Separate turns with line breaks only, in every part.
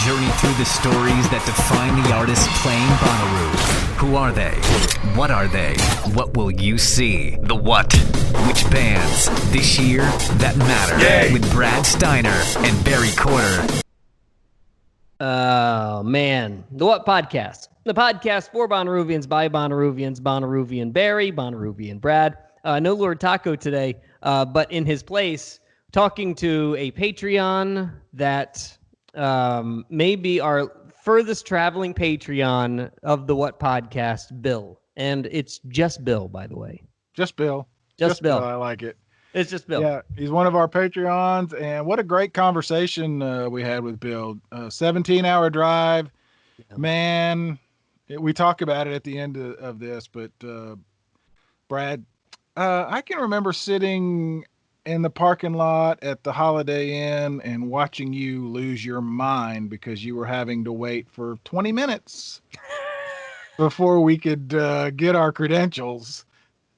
journey through the stories that define the artists playing Bonnaroo. Who are they? What are they? What will you see? The what? Which bands? This year, that matter.
Yay.
With Brad Steiner and Barry Corder.
Oh, man. The What Podcast? The podcast for Bonnaroovians by Bonnaroovians, Bonnaroovian Barry, Bonnaroovian Brad. No Lord Taco today, but in his place, talking to a Patreon that may be our furthest traveling Patreon of the What Podcast, Bill. And it's just Bill, by the way.
Just Bill.
Just Bill.
I like it.
It's just Bill.
Yeah, he's one of our Patreons, and what a great conversation we had with Bill. 17-hour drive. Yeah. Man, we talk about it at the end of this, but Brad, I can remember sitting in the parking lot at the Holiday Inn and watching you lose your mind because you were having to wait for 20 minutes before we could get our credentials.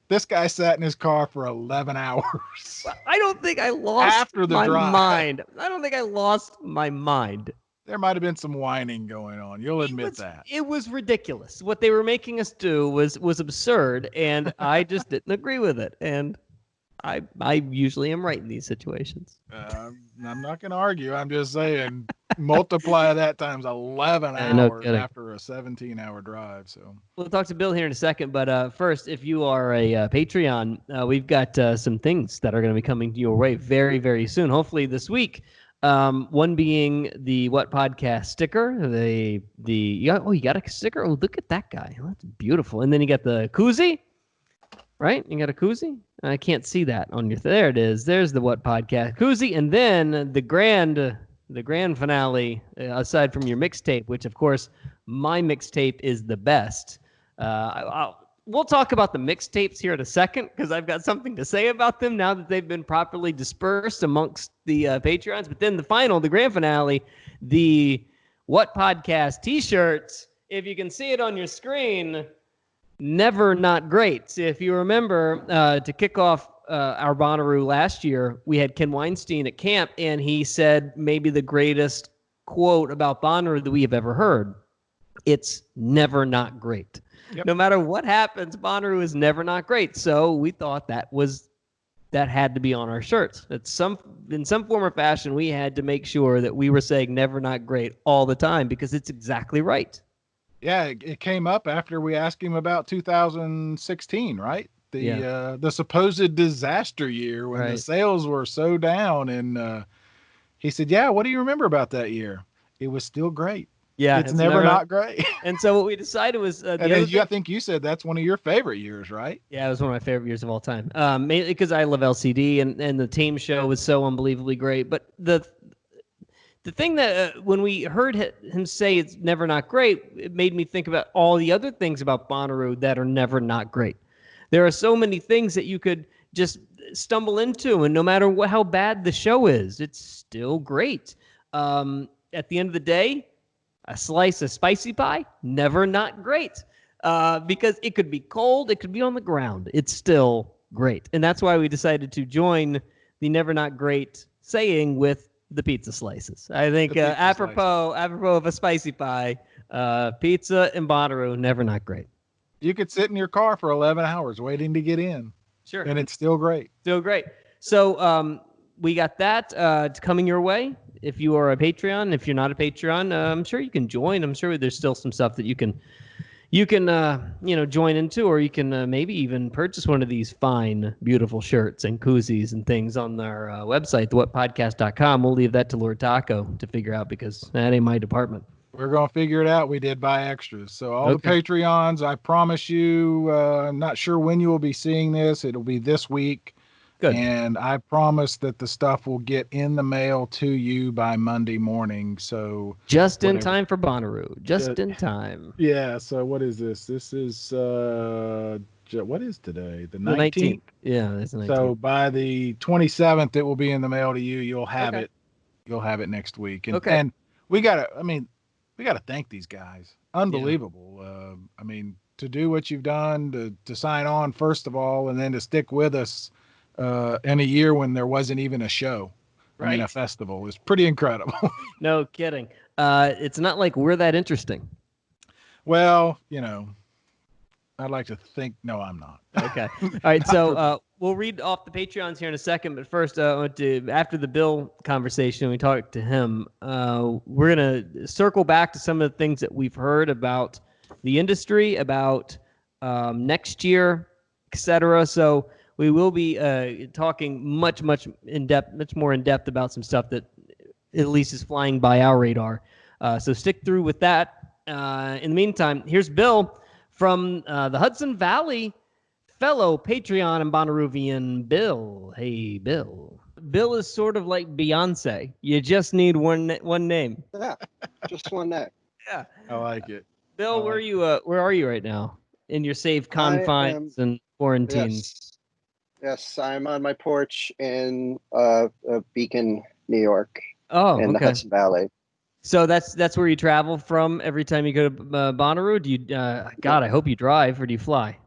This guy sat in his car for 11 hours.
I don't think I lost
after the
my
drive.
mind. I don't think I lost my mind.
There might have been some whining going on. You'll admit that.
It was ridiculous. What they were making us do was absurd, and I just didn't agree with it. And I usually am right in these situations.
I'm not going to argue. I'm just saying multiply that times 11 hours after a 17-hour drive. So
we'll talk to Bill here in a second. But first, if you are a Patreon, we've got some things that are going to be coming your way very, very soon. Hopefully this week. One being the What Podcast sticker. You got a sticker? Oh, look at that guy. Oh, that's beautiful. And then you got the koozie. Right? You got a koozie? I can't see that on your... There it is. There's the What Podcast koozie. And then the grand finale, aside from your mixtape, which, of course, my mixtape is the best. We'll talk about the mixtapes here in a second because I've got something to say about them now that they've been properly dispersed amongst the Patreons. But then the grand finale, the What Podcast T-shirts, if you can see it on your screen... Never not great. If you remember, to kick off our Bonnaroo last year, we had Ken Weinstein at camp, and he said maybe the greatest quote about Bonnaroo that we have ever heard. It's never not great. Yep. No matter what happens, Bonnaroo is never not great. So we thought that had to be on our shirts. In some form or fashion, we had to make sure that we were saying never not great all the time because it's exactly right.
Yeah, it came up after we asked him about 2016, right? The supposed disaster year when the sales were so down. And he said, yeah, what do you remember about that year? It was still great.
Yeah,
it's never not great.
And so what we decided was...
I think you said that's one of your favorite years, right?
Yeah, it was one of my favorite years of all time. Mainly because I love LCD and the team show was so unbelievably great. But the thing that when we heard him say it's never not great, it made me think about all the other things about Bonnaroo that are never not great. There are so many things that you could just stumble into, and no matter how bad the show is, it's still great. At the end of the day, a slice of spicy pie, never not great. Because it could be cold, it could be on the ground. It's still great. And that's why we decided to join the never not great saying with the pizza slices. I think apropos of a spicy pie, pizza and Bonnaroo, never not great.
You could sit in your car for 11 hours waiting to get in.
Sure.
And it's still great.
Still great. So we got that. It's coming your way. If you are a Patreon, if you're not a Patreon, I'm sure you can join. I'm sure there's still some stuff that you can join into, or you can maybe even purchase one of these fine, beautiful shirts and koozies and things on our website, thewhatpodcast.com. We'll leave that to Lord Taco to figure out because that ain't my department.
We're going to figure it out. We did buy extras. So all the Patreons, I promise you, I'm not sure when you will be seeing this. It'll be this week. Good. And I promise that the stuff will get in the mail to you by Monday morning. So
just in time for Bonnaroo. Just in time.
Yeah. So what is this? This is what is today? The 19th.
Yeah, that's the 19th.
So by the 27th, it will be in the mail to you. You'll have it. You'll have it next week. And, and we gotta thank these guys. Unbelievable. Yeah. To do what you've done, to sign on first of all, and then to stick with us in a year when there wasn't even a show. I mean, a festival is pretty incredible.
No kidding. It's not like we're that interesting.
Well, I'd like to think. No, I'm not.
Okay. All right. So we'll read off the Patreons here in a second. But first, after the Bill conversation, we talked to him. We're going to circle back to some of the things that we've heard about the industry, about next year, etc. So we will be talking much more in depth about some stuff that at least is flying by our radar. So stick through with that. In the meantime, here's Bill from the Hudson Valley, fellow Patreon and Bonnaroovian Bill. Hey, Bill. Bill is sort of like Beyonce. You just need one name.
Yeah, just one name.
Yeah,
I like it.
Bill, where are you right now in your safe confines and quarantines?
Yes, I'm on my porch in Beacon, New York, in the Hudson Valley.
So that's where you travel from every time you go to Bonnaroo? Do you? God, I hope you drive, or do you fly?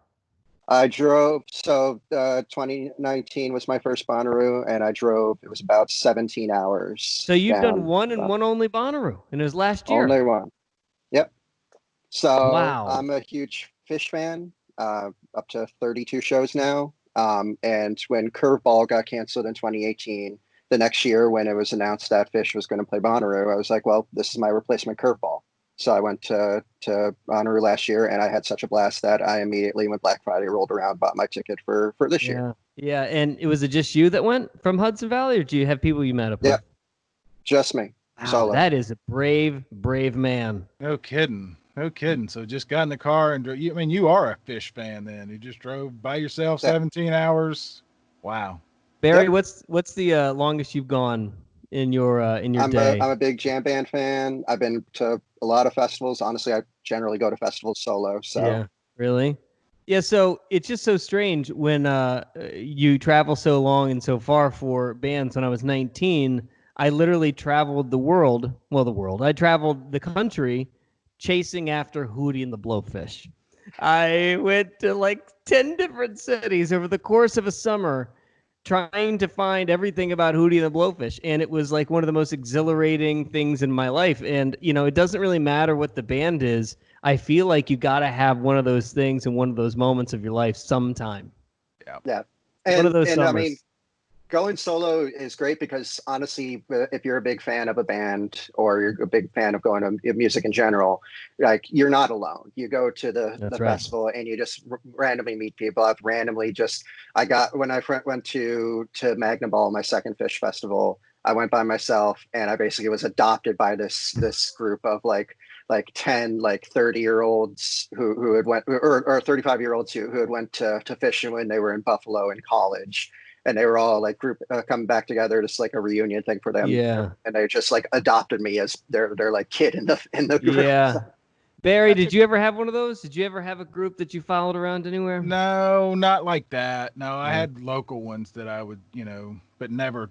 I drove. So 2019 was my first Bonnaroo, and I drove. It was about 17 hours.
So you've done one and one only Bonnaroo, and it was last year.
Only one. Yep. So
wow.
I'm a huge Fish fan. Up to 32 shows now. And when Curveball got canceled in 2018. The next year, when it was announced that Fish was going to play Bonnaroo, I was like, well, this is my replacement Curveball. So I went to Bonnaroo last year, and I had such a blast that I immediately, when Black Friday rolled around, bought my ticket for this year.
Yeah, and was it just you that went from Hudson Valley, or do you have people you met up with?
Yeah, just me.
Wow,
solo.
That is a brave man.
No kidding. So just got in the car and you are a Fish fan then. You just drove by yourself 17 hours. Wow.
Barry, what's the longest you've gone in your day?
I'm a big jam band fan. I've been to a lot of festivals. Honestly, I generally go to festivals solo. So
yeah, really? Yeah. So it's just so strange when you travel so long and so far for bands. When I was 19, I literally traveled the world. Well, the world. I traveled the country chasing after Hootie and the Blowfish. I went to like 10 different cities over the course of a summer, trying to find everything about Hootie and the Blowfish. And it was like one of the most exhilarating things in my life. And, it doesn't really matter what the band is. I feel like you got to have one of those things in one of those moments of your life sometime.
Yeah.
One of those summers.
I mean, going solo is great because honestly, if you're a big fan of a band or you're a big fan of going to music in general, like you're not alone. You go to the festival and you just randomly meet people. When I went to Magna Ball, my second Fish festival, I went by myself and I basically was adopted by this group of like 10 30-year-olds who had went or 35-year-olds who had went to Fish when they were in Buffalo in college. And they were all like coming back together, just like a reunion thing for them.
Yeah.
And they just like adopted me as their like kid in the group.
Yeah. Barry, did you ever have one of those? Did you ever have a group that you followed around anywhere?
No, not like that. No, I had local ones that I would, but never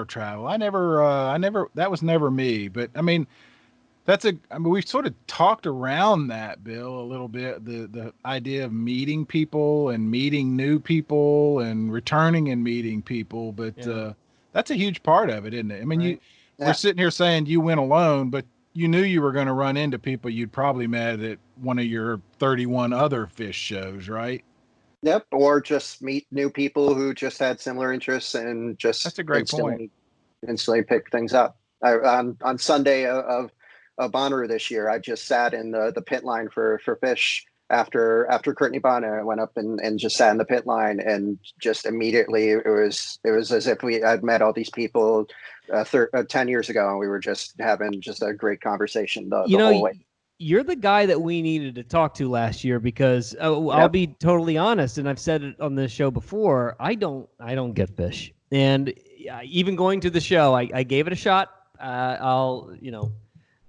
travel. I never, that was never me. But I mean, we've sort of talked around that, Bill, a little bit, the idea of meeting people and meeting new people and returning and meeting people. But that's a huge part of it, isn't it? I mean, we're sitting here saying you went alone, but you knew you were going to run into people you'd probably met at one of your 31 other Fish shows, right?
Yep. Or just meet new people who just had similar interests and just
that's a great point.
Instantly pick things up. On Sunday of Bonnaroo this year, I just sat in the pit line for Fish after Courtney Bonner. I went up and just sat in the pit line, and just immediately it was as if I'd met all these people 10 years ago, and we were just having just a great conversation the whole way.
You're the guy that we needed to talk to last year because I'll be totally honest, and I've said it on this show before. I don't get Fish, and even going to the show, I gave it a shot.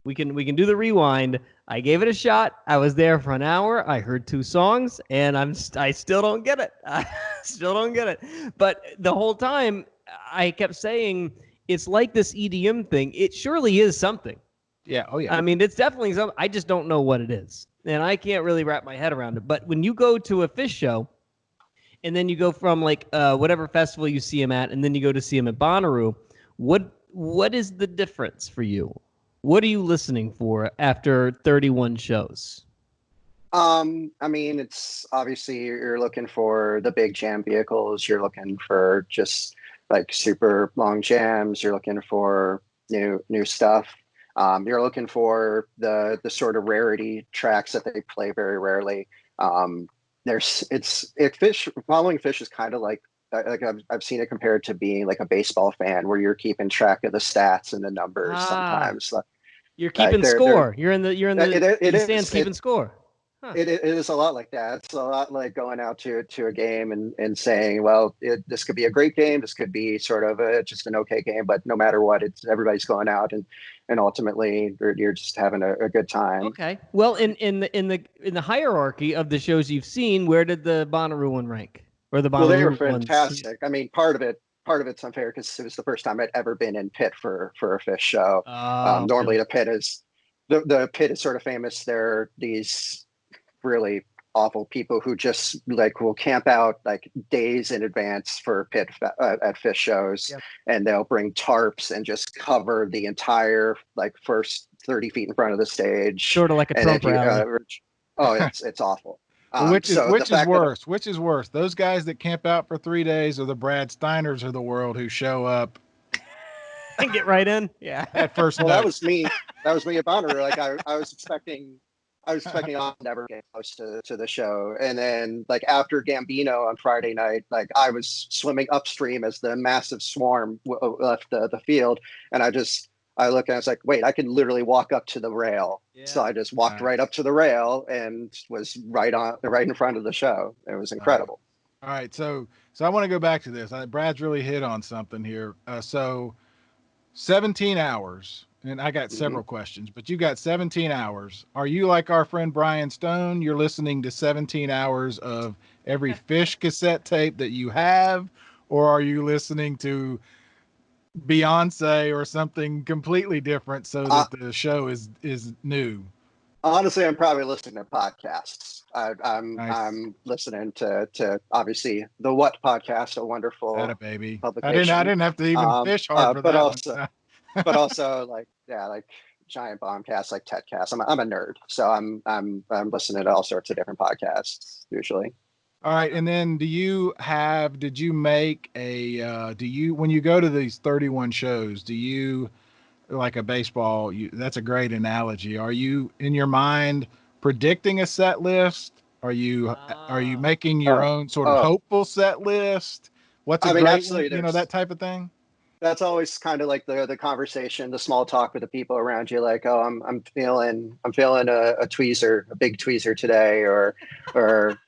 We can do the rewind. I gave it a shot. I was there for an hour. I heard 2 songs, and I still don't get it. I still don't get it. But the whole time, I kept saying it's like this EDM thing. It surely is something.
Yeah. Oh yeah.
I mean, it's definitely something. I just don't know what it is, and I can't really wrap my head around it. But when you go to a Fish show, and then you go from like whatever festival you see him at, and then you go to see him at Bonnaroo, what what is the difference for you? What are you listening for after 31 shows?
I mean, it's obviously you're looking for the big jam vehicles. You're looking for just like super long jams. You're looking for new stuff. You're looking for the sort of rarity tracks that they play very rarely. Fish following Fish is kind of like I've seen it compared to being like a baseball fan, where you're keeping track of the stats and the numbers sometimes.
You're keeping score. You're in the
it
stands
is
keeping score.
Huh. It is a lot like that. It's a lot like going out to a game and saying, well, this could be a great game. This could be sort of just an okay game. But no matter what, everybody's going out and ultimately you're just having a good time.
Okay. Well, in the hierarchy of the shows you've seen, where did the Bonnaroo one rank? Or the Bonnaroo
they were fantastic. I mean, part of it's unfair because it was the first time I'd ever been in Pitt for a Fish show. Normally, the Pit is the Pit is sort of famous. There are these really awful people who just like will camp out like days in advance for Pitt at Fish shows. Yep. And they'll bring tarps and just cover the entire like first 30 feet in front of the stage,
sort of like a Trump rally.
It's awful.
Which is worse? Which is worse? Those guys that camp out for 3 days, or the Brad Steiners of the world who show up
and get right in? Yeah.
At first.
Well, that was me. That was me at Bonnaroo. Like I was expecting I'll never get close to the show. And then like after Gambino on Friday night, like I was swimming upstream as the massive swarm left the field. And I looked and I was like, wait, I can literally walk up to the rail. Yeah. So I just walked right up to the rail and was right in front of the show. It was incredible.
All right. So I want to go back to this. Brad's really hit on something here. So 17 hours. And I got several questions, but you got 17 hours. Are you like our friend Brian Stone? You're listening to 17 hours of every Fish cassette tape that you have, or are you listening to Beyonce or something completely different so that the show is new?
Honestly, I'm probably listening to podcasts. I'm listening to obviously the What Podcast, a wonderful
baby
publication.
I didn't have to even fish hard for
but
that
also,
one.
But also like giant bombcasts, like TEDcasts. I'm a nerd, so I'm listening to all sorts of different podcasts usually.
All right, and then did you make when you go to these 31 shows, do you, like a baseball, that's a great analogy. Are you in your mind predicting a set list? Are you making your own sort of hopeful set list? What's a great one? That type of thing?
That's always kind of like the conversation, the small talk with the people around you. Like, oh, I'm feeling a tweezer, a big tweezer today, or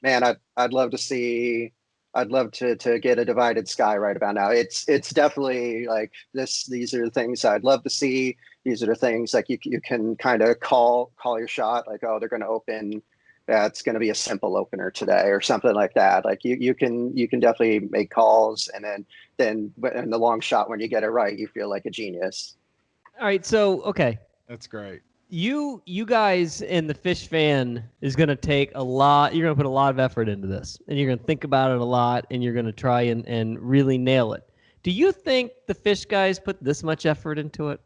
man, I'd love to get a Divided Sky right about now. It's definitely like this. These are the things I'd love to see. These are the things like you can kind of call your shot. Like, oh, they're going to open. It's going to be a simple opener today or something like that. Like you can definitely make calls, and then in the long shot, when you get it right, you feel like a genius.
All right. So, okay.
That's great.
You guys and the Fish fan is going to take a lot. You're going to put a lot of effort into this, and you're going to think about it a lot, and you're going to try and really nail it. Do you think the Fish guys put this much effort into it?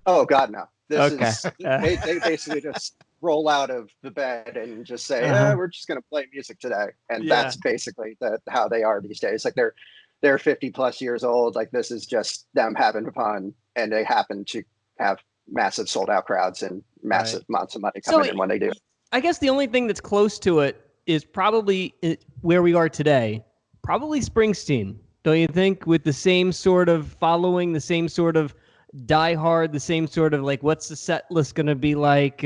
Oh God, no. They basically just roll out of the bed and just say, we're just going to play music today. And that's basically how they are these days. Like they're 50 plus years old. Like this is just them having fun. And they happen to have massive sold out crowds and massive amounts of money coming in when they do.
I guess the only thing that's close to it is probably where we are today, probably Springsteen. Don't you think? With the same sort of following, the same sort of Die Hard, the same sort of like, what's the set list going to be like?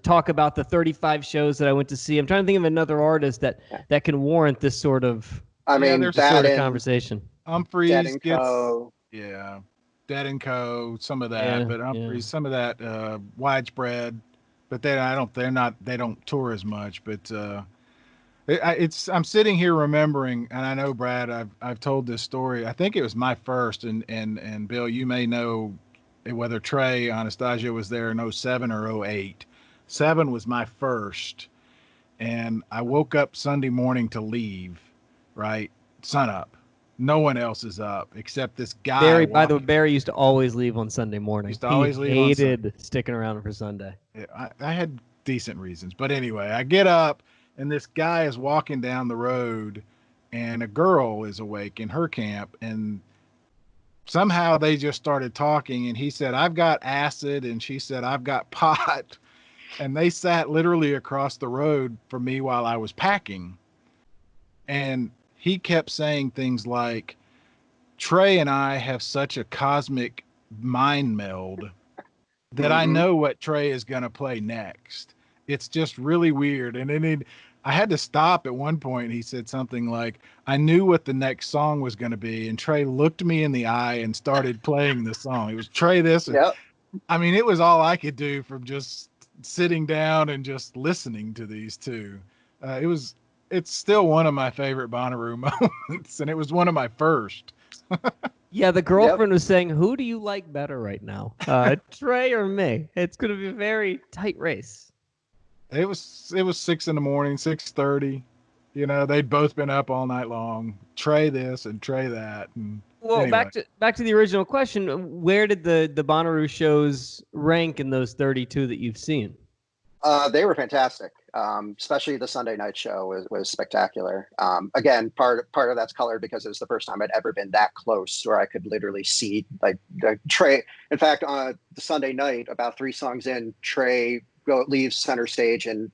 Talk about the 35 shows that I went to see. I'm trying to think of another artist that can warrant this sort of.
There's
a sort of conversation.
Humphreys
Dead and Co.
Dead and Co. Some of that, but Humphreys, some of that widespread. But they don't tour as much. But I'm sitting here remembering, and I know, Brad, I've told this story. I think it was my first, and Bill, you may know whether Trey Anastasia was there in 07 or 08. 7 was my first, and I woke up Sunday morning to leave, right? Sun up. no one else is up except this guy.
Barry, by the way, Barry used to always leave on Sunday morning.
Used to always leave on
hated sticking around for Sunday.
I had decent reasons, but anyway, I get up and this guy is walking down the road, and a girl is awake in her camp, and somehow they just started talking, and he said, "I've got acid," and she said, "I've got pot," and they sat literally across the road from me while I was packing, and he kept saying things like, "Trey and I have such a cosmic mind meld that I know what Trey is going to play next. It's just really weird." And then I had to stop at one point. He said something like, "I knew what the next song was going to be." And Trey looked me in the eye and started playing the song. It was Trey this.
Yep.
I mean, it was all I could do from just sitting down and just listening to these two. It's still one of my favorite Bonnaroo moments, and it was one of my first.
Yeah, the girlfriend was saying, "Who do you like better right now, Trey or me?" It's going to be a very tight race.
It was 6 a.m, 6:30. You know, they'd both been up all night long. Trey this and Trey that. And
well,
anyway.
back to the original question. Where did the Bonnaroo shows rank in those 32 that you've seen?
They were fantastic. Especially the Sunday night show was spectacular. Again, part of that's colored because it was the first time I'd ever been that close where I could literally see like Trey. In fact, on the Sunday night, about 3 songs in, Trey leaves center stage and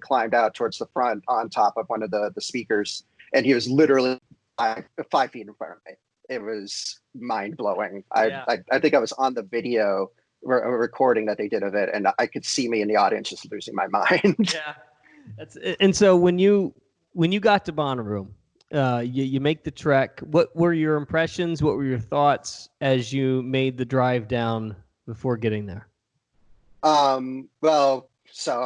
climbed out towards the front on top of one of the speakers, and he was literally 5 feet in front of me. It was mind blowing.
Yeah.
I think I was on the video recording that they did of it, and I could see me in the audience just losing my mind.
Yeah, and so when you got to Bonnaroo, you make the trek. What were your impressions? What were your thoughts as you made the drive down before getting there?
Well, so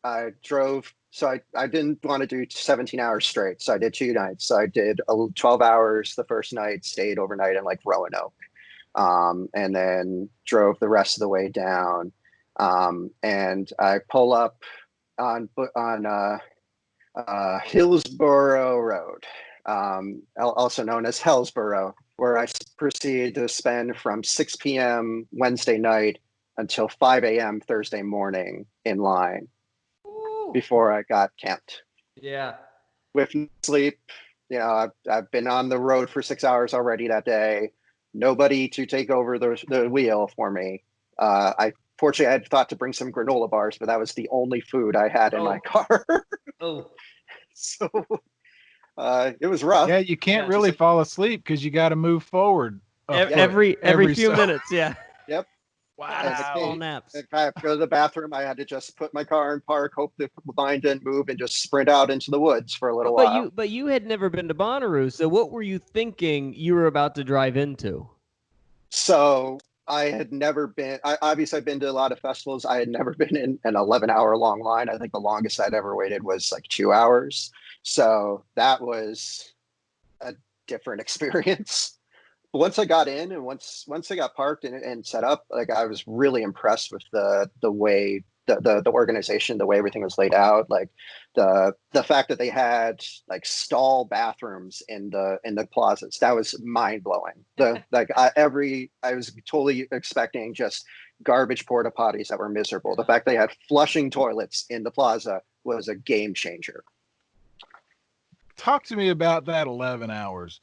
I drove. So I didn't want to do 17 hours straight, so I did 2 nights. So I did 12 hours the first night, stayed overnight in like Roanoke. And then drove the rest of the way down. And I pull up on Hillsborough Road, also known as Hellsborough, where I proceeded to spend from 6 p.m. Wednesday night until 5 a.m. Thursday morning in line before I got camped.
Yeah.
With no sleep. You know, I've been on the road for 6 hours already that day. Nobody to take over the wheel for me. Fortunately, I had thought to bring some granola bars, but that was the only food I had in my car. So it was rough.
Yeah, you can't really fall asleep because you got to move forward.
Every few minutes, yeah.
Yep.
Wow. All naps.
If I have to go to the bathroom, I had to just put my car in park, hope the line didn't move, and just sprint out into the woods for a little while.
But you had never been to Bonnaroo, so what were you thinking you were about to drive into?
So I had never been. Obviously, I've been to a lot of festivals. I had never been in an 11-hour long line. I think the longest I'd ever waited was like 2 hours. So that was a different experience. But once I got in and once I got parked and set up, like I was really impressed with the way the organization, the way everything was laid out, like the fact that they had like stall bathrooms in the plazas. That was mind blowing. I was totally expecting just garbage porta potties that were miserable. The fact they had flushing toilets in the plaza was a game changer.
Talk to me about that 11 hours.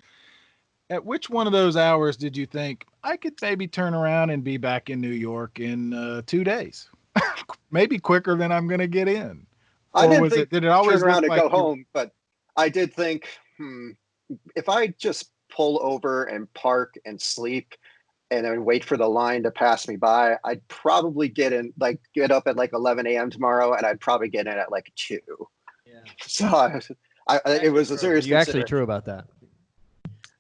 At which one of those hours did you think I could maybe turn around and be back in New York in 2 days? Maybe quicker than I'm going to get in.
I didn't think
did it always
turn around and
like
go home, but I did think, if I just pull over and park and sleep and then wait for the line to pass me by, I'd probably get up at like 11 a.m. tomorrow, and I'd probably get in at like 2.
Yeah.
So it was a serious.
You're actually true about that.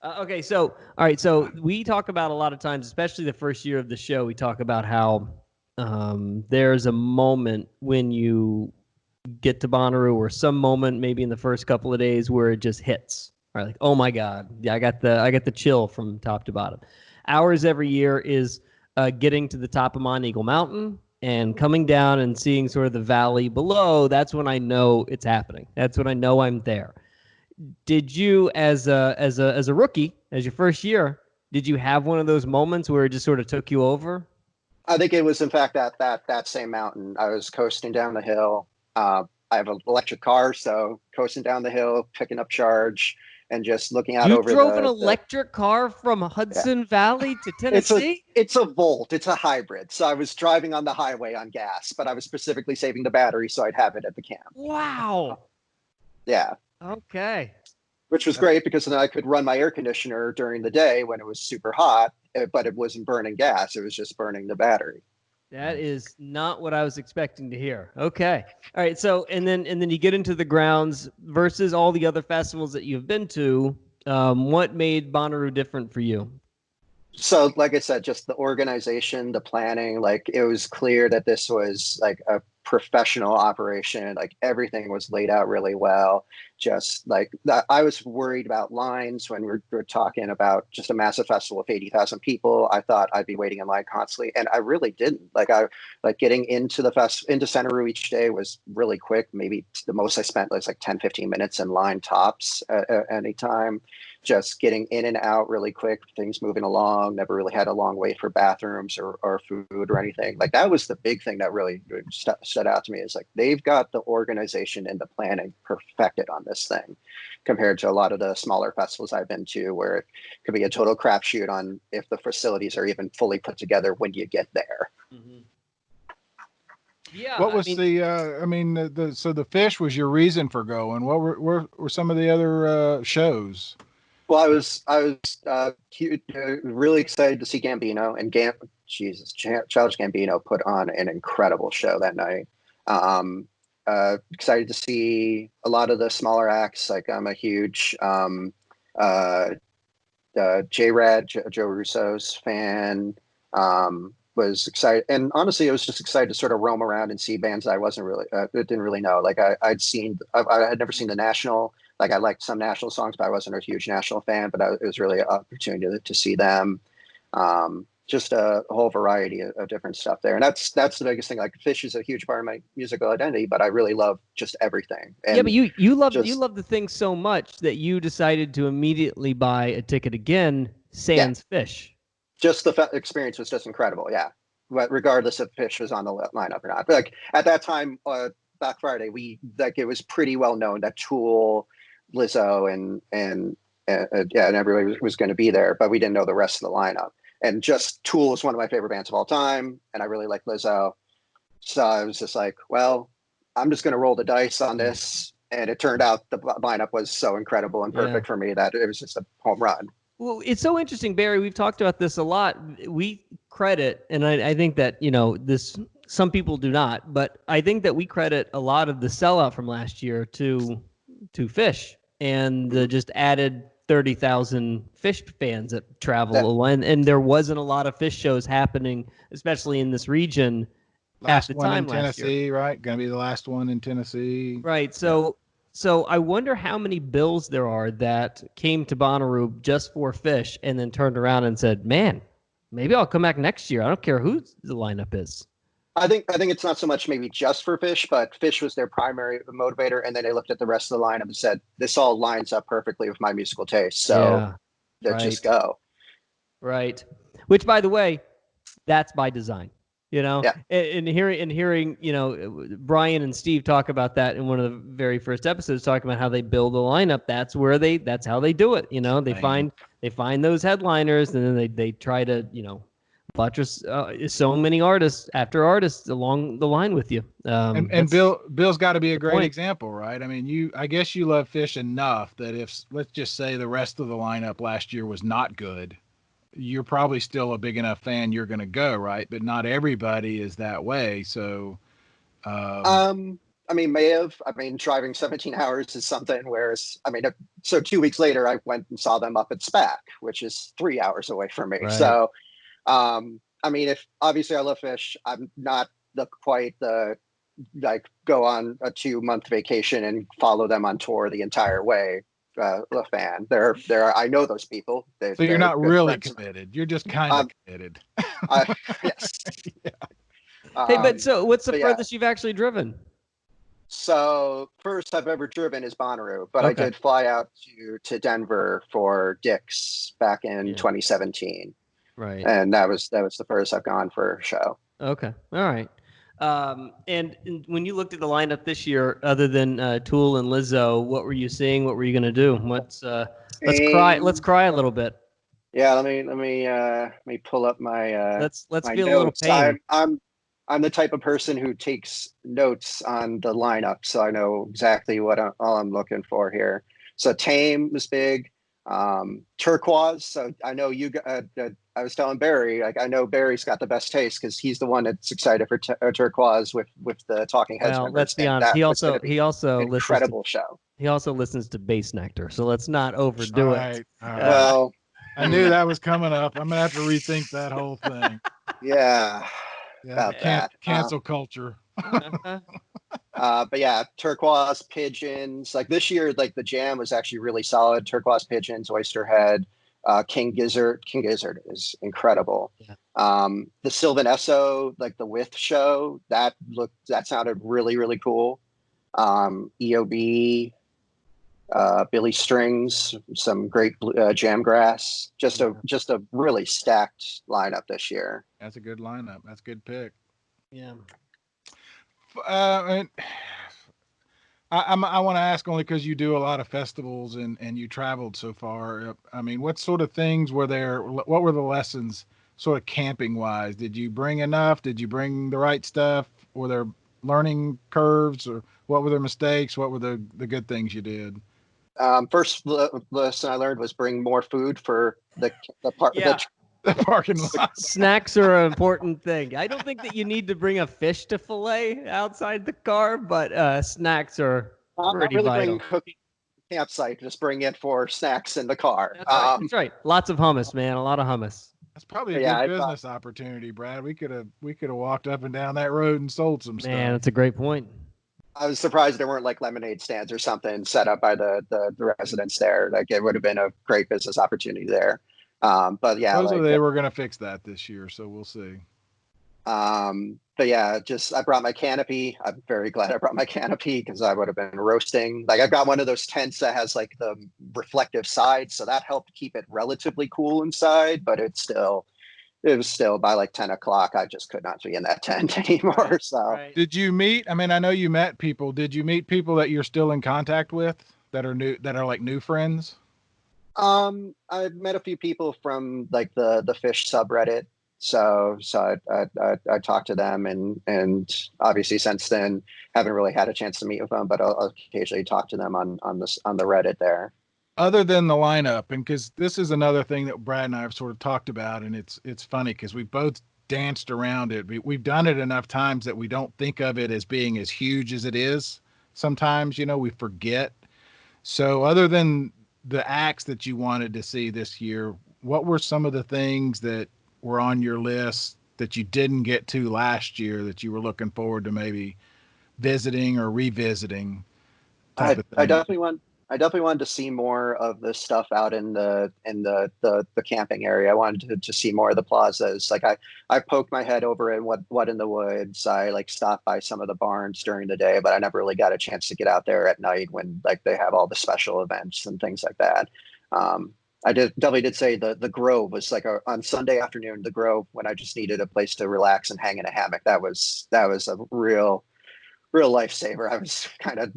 Okay, so all right, so we talk about a lot of times, especially the first year of the show, we talk about how there's a moment when you get to Bonnaroo, or some moment maybe in the first couple of days where it just hits. Right, like, oh my God, yeah, I got the chill from top to bottom. Ours every year is getting to the top of Mont Eagle Mountain and coming down and seeing sort of the valley below. That's when I know it's happening. That's when I know I'm there. Did you, as a rookie, as your first year, did you have one of those moments where it just sort of took you over?
I think it was, in fact, that same mountain. I was coasting down the hill. I have an electric car, so coasting down the hill, picking up charge, and just looking out over
drove an electric car from Hudson Valley to Tennessee?
It's a Volt. It's a hybrid. So I was driving on the highway on gas, but I was specifically saving the battery so I'd have it at the camp.
Wow.
Yeah.
Okay.
Which was great because then I could run my air conditioner during the day when it was super hot, but it wasn't burning gas. It was just burning the battery.
That is not what I was expecting to hear. Okay. All right. So, and then you get into the grounds versus all the other festivals that you've been to. What made Bonnaroo different for you?
So, like I said, just the organization, the planning, like it was clear that this was like a professional operation. Like everything was laid out really well. Just like that, I was worried about lines when we're talking about just a massive festival of 80,000 people. I thought I'd be waiting in line constantly, and I really didn't. Like getting into into Bonnaroo each day was really quick. Maybe the most I spent was like 10, 15 minutes in line tops at any time. Just getting in and out really quick, things moving along, never really had a long wait for bathrooms or food or anything. Like that was the big thing that really stood out to me, is like they've got the organization and the planning perfected on this thing compared to a lot of the smaller festivals I've been to where it could be a total crapshoot on if the facilities are even fully put together when you get there.
Mm-hmm. Yeah.
What was the Fish was your reason for going. What were some of the other shows?
Well, I was really excited to see Gambino, and Childish Gambino put on an incredible show that night. Excited to see a lot of the smaller acts. Like I'm a huge J-Rad, Joe Russo's fan. Was excited, and honestly, I was just excited to sort of roam around and see bands that I didn't really know. Like I had never seen the National. Like I liked some National songs, but I wasn't a huge National fan. But it was really an opportunity to see them. Just a whole variety of different stuff there, and that's the biggest thing. Like Fish is a huge part of my musical identity, but I really love just everything. And
yeah, but you love the thing so much that you decided to immediately buy a ticket again, sans Fish.
Just the experience was just incredible. Yeah, but regardless if Fish was on the lineup or not. But like at that time, Black Friday, it was pretty well known that Tool, Lizzo, and everybody was going to be there, but we didn't know the rest of the lineup. And just Tool is one of my favorite bands of all time, and I really like Lizzo. So I was just like, well, I'm just going to roll the dice on this. And it turned out the lineup was so incredible and perfect for me that it was just a home run.
Well, it's so interesting, Barry. We've talked about this a lot. We credit, and I think that, some people do not, but I think that we credit a lot of the sellout from last year to Fish and the just added 30,000 Fish fans that travel. And there wasn't a lot of Fish shows happening, especially in this region at the time last year.
Tennessee, right? Going to be the last one in Tennessee.
Right. So I wonder how many bills there are that came to Bonnaroo just for Fish and then turned around and said, man, maybe I'll come back next year. I don't care who the lineup is.
I think it's not so much maybe just for Fish, but Fish was their primary motivator. And then they looked at the rest of the lineup and said, this all lines up perfectly with my musical taste. So let's just go.
Right. Which, by the way, that's by design. And hearing, Brian and Steve talk about that in one of the very first episodes, talking about how they build a lineup. That's how they do it. They find those headliners, and then they try to, buttress so many artists after artists along the line with you.
And Bill's got to be a great example, right? I mean, I guess you love Fish enough that if, let's just say, the rest of the lineup last year was not good, you're probably still a big enough fan you're going to go, right? But not everybody is that way. So,
driving 17 hours is something, whereas, so 2 weeks later, I went and saw them up at SPAC, which is 3 hours away from me. Right. So, if obviously I love Fish, I'm not go on a 2-month vacation and follow them on tour the entire way. A fan. I know those people.
So you're not really committed. You're just kind of committed.
Yes.
Yeah. Hey, but so what's the furthest you've actually driven?
So first I've ever driven is Bonnaroo, but I
Okay.
did fly out to Denver for Dick's back in
Yeah.
2017,
Right.
and that was the first I've gone for a show.
Okay. All right. And when you looked at the lineup this year, other than Tool and Lizzo, what were you seeing? What were you gonna do? Let's cry. Let's cry a little bit.
Yeah, let me pull up my
Let's
my
feel a little
notes.
pain.
I'm the type of person who takes notes on the lineup, so I know exactly what all I'm looking for here. So Tame was big. Turquoise. So I know I was telling Barry, like I know Barry's got the best taste because he's the one that's excited for Turquoise with the Talking Heads
Well,
members.
let's be
And
honest.
that was going to be an incredible show.
He also listens to Bass Nectar, so let's not overdo
All
it.
right.
Well,
I knew that was coming up. I'm gonna have to rethink that whole thing.
yeah,
Yeah,
about that.
cancel culture.
But yeah, Turquoise, Pigeons. Like this year, like the jam was actually really solid. Turquoise, Pigeons, Oysterhead, King Gizzard. King Gizzard is incredible.
Yeah.
The Sylvan Esso, like the With show, that sounded really, really cool. EOB, Billy Strings, some great jam grass. Just a really stacked lineup this year.
That's a good lineup. That's a good pick.
Yeah.
And I want to ask only because you do a lot of festivals and you traveled so far. I mean, what sort of things were there? What were the lessons, sort of camping wise? Did you bring enough? Did you bring the right stuff? Were there learning curves, or what were the mistakes? What were the good things you did?
First lesson I learned was bring more food for the part.
Yeah.
The parking lot.
Snacks are an important thing. I don't think that you need to bring a fish to fillet outside the car, but snacks are pretty
really
vital.
bring cooking campsite. Just bring it for snacks in the car.
That's right. Lots of hummus, man. A lot of hummus.
That's probably a good business opportunity, Brad. We could have walked up and down that road and sold some stuff.
Man, that's a great point.
I was surprised there weren't like lemonade stands or something set up by the residents there. Like it would have been a great business opportunity there. But yeah,
supposedly they were going to fix that this year, so we'll see.
But yeah, I brought my canopy. I'm very glad I brought my canopy because I would have been roasting. Like I've got one of those tents that has like the reflective side, so that helped keep it relatively cool inside. But it was still by like 10 o'clock. I just could not be in that tent anymore. So
Right.
Did you meet? I mean, I know you met people. Did you meet people that you're still in contact with that are new, that are like new friends?
I've met a few people from like the fish subreddit. So I talked to them and obviously since then haven't really had a chance to meet with them, but I'll occasionally talk to them on the Reddit there.
Other than the lineup, and because this is another thing that Brad and I have sort of talked about, and it's funny because we both danced around it. We've done it enough times that we don't think of it as being as huge as it is. Sometimes, we forget. So other than the acts that you wanted to see this year, what were some of the things that were on your list that you didn't get to last year that you were looking forward to maybe visiting or revisiting?
I definitely wanted to see more of the stuff out in the camping area. I wanted to see more of the plazas. Like I poked my head over in what in the woods. I like stopped by some of the barns during the day, but I never really got a chance to get out there at night when like they have all the special events and things like that. I definitely did say the Grove was like on Sunday afternoon, the Grove, when I just needed a place to relax and hang in a hammock. That was a real lifesaver. I was kind of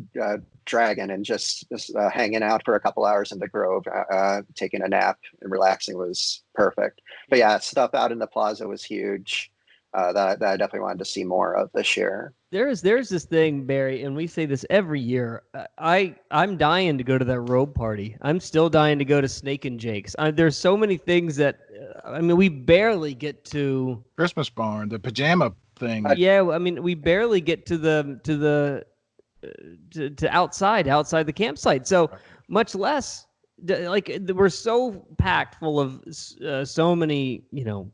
dragging and just hanging out for a couple hours in the Grove, taking a nap and relaxing was perfect. But yeah, stuff out in the plaza was huge. That I definitely wanted to see more of this year.
There's this thing, Barry, and we say this every year. I'm dying to go to that robe party. I'm still dying to go to Snake and Jake's. There's so many things that we barely get to
Christmas barn, the pajama thing.
Yeah, we barely get to the outside the campsite. So much less we're so packed full of so many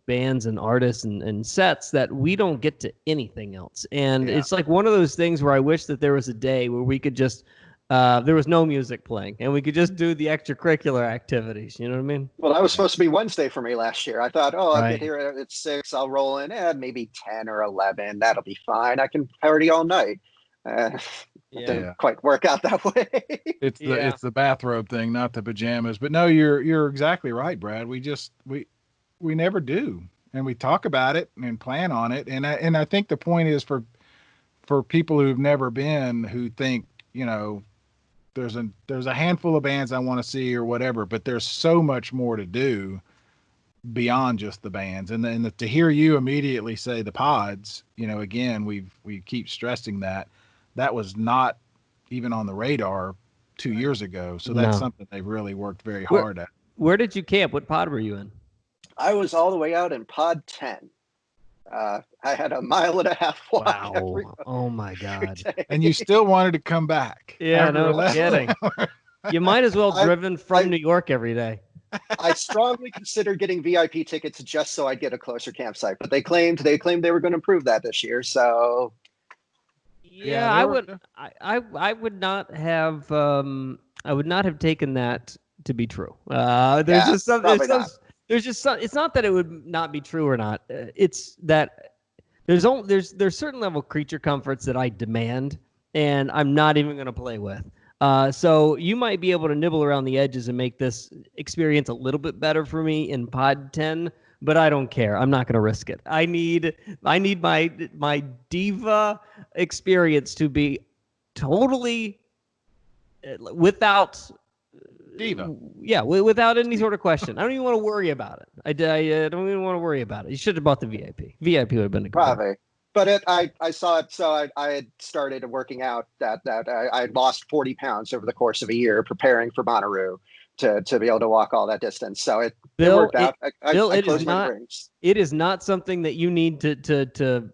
bands and artists and sets that we don't get to anything else. And it's like one of those things where I wish that there was a day where we could just there was no music playing and we could just do the extracurricular activities. You know what I mean?
Well, that was supposed to be Wednesday for me last year. I thought, I'll get here at 6. I'll roll in at maybe 10 or 11. That'll be fine. I can party all night. It didn't quite work out that way.
It's the bathrobe thing, not the pajamas. But no, you're exactly right, Brad. We never do, and we talk about it and plan on it. And I think the point is for people who've never been, who think, there's a handful of bands I want to see or whatever, but there's so much more to do beyond just the bands. And to hear you immediately say the pods, again, we keep stressing that was not even on the radar 2 years ago. So that's something they've really worked very hard at.
Where did you camp? What pod were you in?
I was all the way out in pod 10. I had a 1.5 mile walk.
Wow. Oh my God.
And you still wanted to come back.
Yeah, no kidding. You might as well driven from New York every day.
I strongly considered getting VIP tickets just so I'd get a closer campsite, but they claimed they were going to improve that this year. So
yeah, I would not have taken that to be true. There's it's not that it would not be true or not. It's that there's certain level of creature comforts that I demand, and I'm not even going to play with. So you might be able to nibble around the edges and make this experience a little bit better for me in pod 10, but I don't care. I'm not going to risk it. I need my diva experience to be totally without
diva.
Yeah, without any sort of question. I don't even want to worry about it. I don't even want to worry about it. You should have bought the VIP. VIP would have been a good
probably. But I saw it, so I had started working out that I had lost 40 pounds over the course of a year preparing for Bonnaroo to be able to walk all that distance. So it worked out. I closed my rings.
It is not something that you need to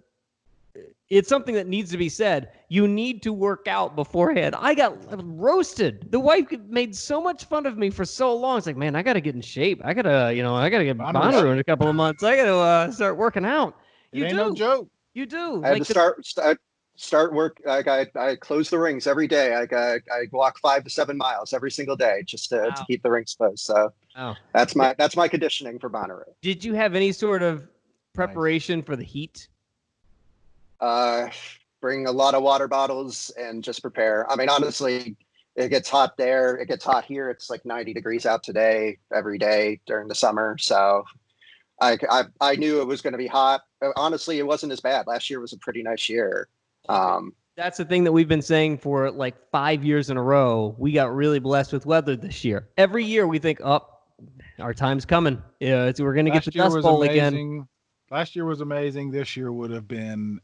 it's something that needs to be said. You need to work out beforehand. I got roasted. The wife made so much fun of me for so long. It's like, man, I got to get in shape. I got to get Bonnaroo in a couple of months. I got to start working out.
It ain't no joke.
You do.
I had to start work. I close the rings every day. I walk 5 to 7 miles every single day just to keep the rings closed. So that's my conditioning for Bonnaroo.
Did you have any sort of preparation for the heat?
Bring a lot of water bottles and just prepare. I mean, honestly, it gets hot there. It gets hot here. It's like 90 degrees out today every day during the summer. So I knew it was going to be hot. Honestly, it wasn't as bad. Last year was a pretty nice year.
That's the thing that we've been saying for like 5 years in a row. We got really blessed with weather this year. Every year we think, our time's coming. Yeah, we're going to get the Dust Bowl again.
Last year was amazing. This year would have been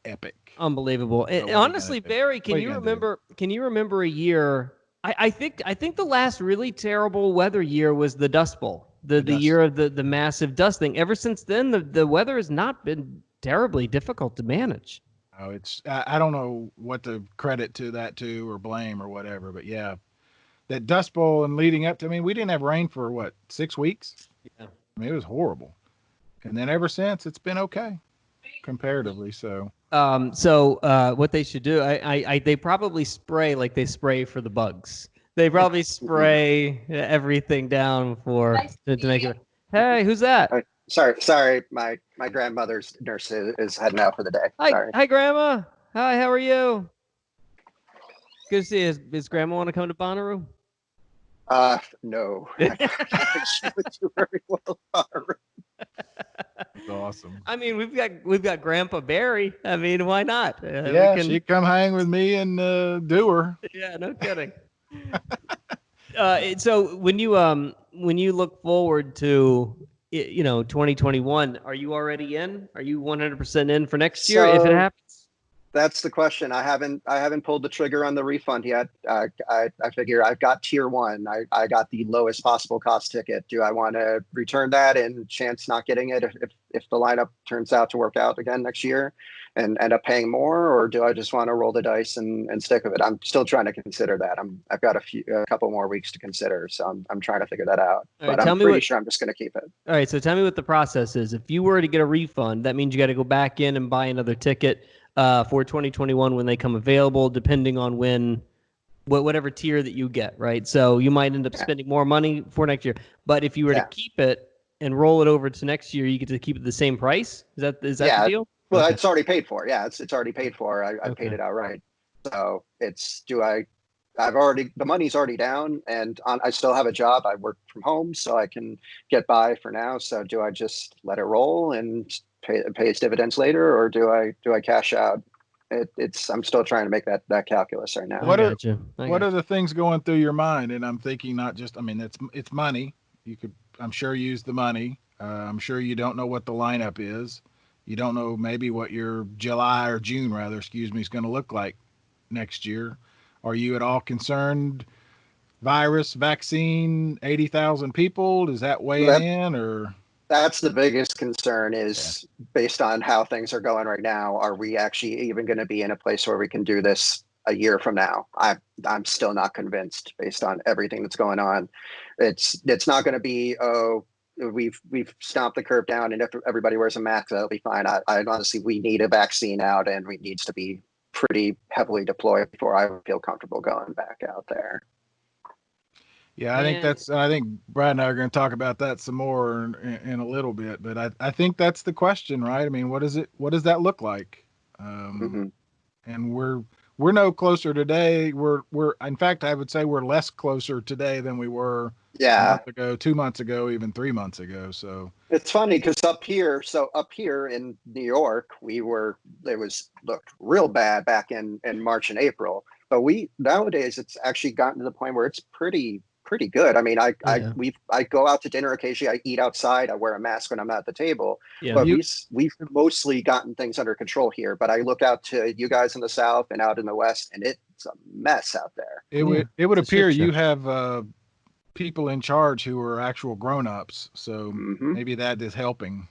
epic.
Unbelievable. And honestly, Barry, can you remember a year? I think the last really terrible weather year was the Dust Bowl. The year of the massive dust thing. Ever since then, the weather has not been terribly difficult to manage.
Oh, I don't know what to credit to that to or blame or whatever, but yeah, that Dust Bowl and leading up to, we didn't have rain for 6 weeks?
Yeah.
It was horrible. And then ever since, it's been okay comparatively. So
what they should do, they probably spray like they spray for the bugs. They probably spray everything down to make it. Hey, who's that?
Sorry. My grandmother's nurse is heading out for the day. Sorry.
Hi, Grandma. Hi, how are you? Good to see you. Does Grandma want to come to Bonnaroo?
No. She would do very well Bonnaroo.
That's awesome.
We've got Grandpa Barry. Why not?
She'd come hang with me and Dewar.
Yeah, no kidding. So when you look forward to 2021, are you already in? Are you 100% in for next year if it happens?
That's the question. I haven't pulled the trigger on the refund yet. I figure I've got tier 1. I got the lowest possible cost ticket. Do I want to return that and chance not getting it if the lineup turns out to work out again next year and end up paying more, or do I just want to roll the dice and stick with it? I'm still trying to consider that. I've got a couple more weeks to consider, so I'm trying to figure that out. But I'm pretty sure I'm just going to keep it. All
right, so tell me what the process is. If you were to get a refund, that means you got to go back in and buy another ticket for 2021 when they come available, depending on whatever tier that you get, right? So you might end up spending more money for next year. But if you were to keep it and roll it over to next year, you get to keep it the same price? Is that the deal?
Well, it's already paid for. Yeah, it's already paid for. I paid it outright. So the money's already down, and I still have a job. I work from home, so I can get by for now. So do I just let it roll and pay its dividends later, or do I cash out? I'm still trying to make that calculus right now.
What are the things going through your mind? And I'm thinking not just, I mean, it's money. You could, I'm sure, use the money. I'm sure you don't know what the lineup is. You don't know maybe what your July or June, rather, excuse me, is going to look like next year. Are you at all concerned? Virus, vaccine, 80,000 people. Does that weigh in, or?
That's the biggest concern is based on how things are going right now. Are we actually even going to be in a place where we can do this a year from now? I'm still not convinced based on everything that's going on. It's not going to be, we've stomped the curve down and if everybody wears a mask, that'll be fine. I honestly, we need a vaccine out, and we needs to be pretty heavily deployed before I feel comfortable going back out there.
Yeah, I think Brad and I are going to talk about that some more in a little bit, but I think that's the question, right? I mean, what does that look like? And we're no closer today. We're in fact, I would say we're less closer today than we were a month ago, 2 months ago, even 3 months ago. So
it's funny because up here in New York, looked real bad back in March and April, but nowadays it's actually gotten to the point where it's pretty good. I mean, I go out to dinner occasionally. I eat outside. I wear a mask when I'm at the table. Yeah. But we've mostly gotten things under control here. But I look out to you guys in the South and out in the West, and it's a mess out there.
It would appear you have people in charge who are actual grown-ups. So maybe that is helping.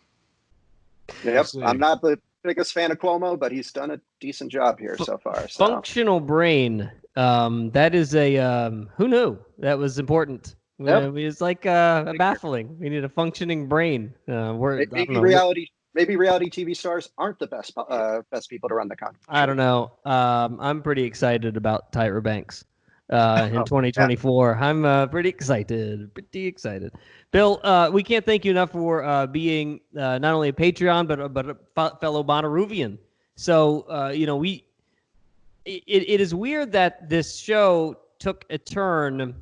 Yep. I'm not the biggest fan of Cuomo, but he's done a decent job here so far. So.
Functional brain. That is who knew that was important?
Yep.
It's like baffling. We need a functioning brain.
Maybe reality TV stars aren't the best people to run the country.
I don't know. I'm pretty excited about Tyra Banks in 2024. Yeah. I'm pretty excited. Bill, we can't thank you enough for being not only a Patreon but a fellow Bonnaroovian. So It is weird that this show took a turn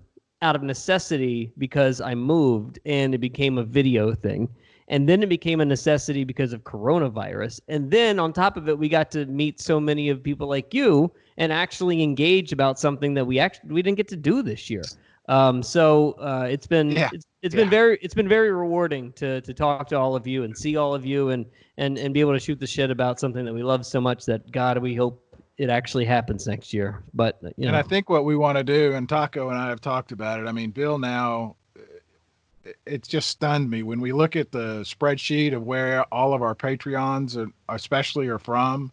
out of necessity because I moved and it became a video thing. And then it became a necessity because of coronavirus. And then on top of it, we got to meet so many of people like you and actually engage about something that we didn't get to do this year. It's been very rewarding to talk to all of you and see all of you and be able to shoot the shit about something that we love so much that God, we hope it actually happens next year. But
and I think what we want to do, and Taco and I have talked about it. I mean, Bill, now it's just stunned me when we look at the spreadsheet of where all of our Patreons are from.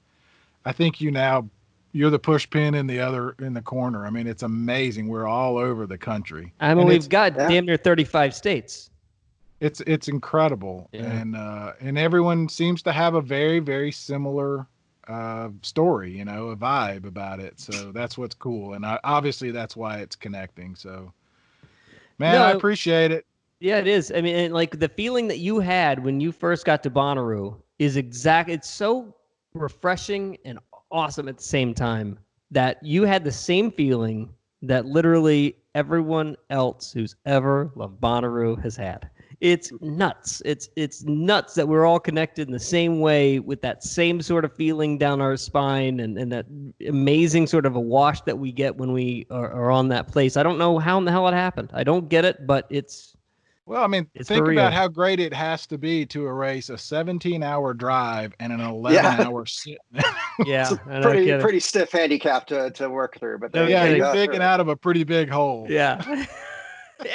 I think you're the push pin in the corner. I mean, it's amazing. We're all over the country.
I mean, we've got damn near 35 states.
It's incredible. Yeah. And everyone seems to have a very, very similar story, a vibe about it. So that's what's cool. And obviously that's why it's connecting. So, man, I appreciate it.
Yeah, it is. I mean, and like the feeling that you had when you first got to Bonnaroo is it's so refreshing and awesome at the same time that you had the same feeling that literally everyone else who's ever loved Bonnaroo has had. It's nuts. It's nuts that we're all connected in the same way with that same sort of feeling down our spine and that amazing sort of a wash that we get when we are on that place. I don't know how in the hell it happened. I don't get it, but it's...
Well, I mean, think about how great it has to be to erase a 17-hour drive and an 11-hour sit.
Yeah,
it's a pretty stiff handicap to work through. But
you're digging out of a pretty big hole.
Yeah.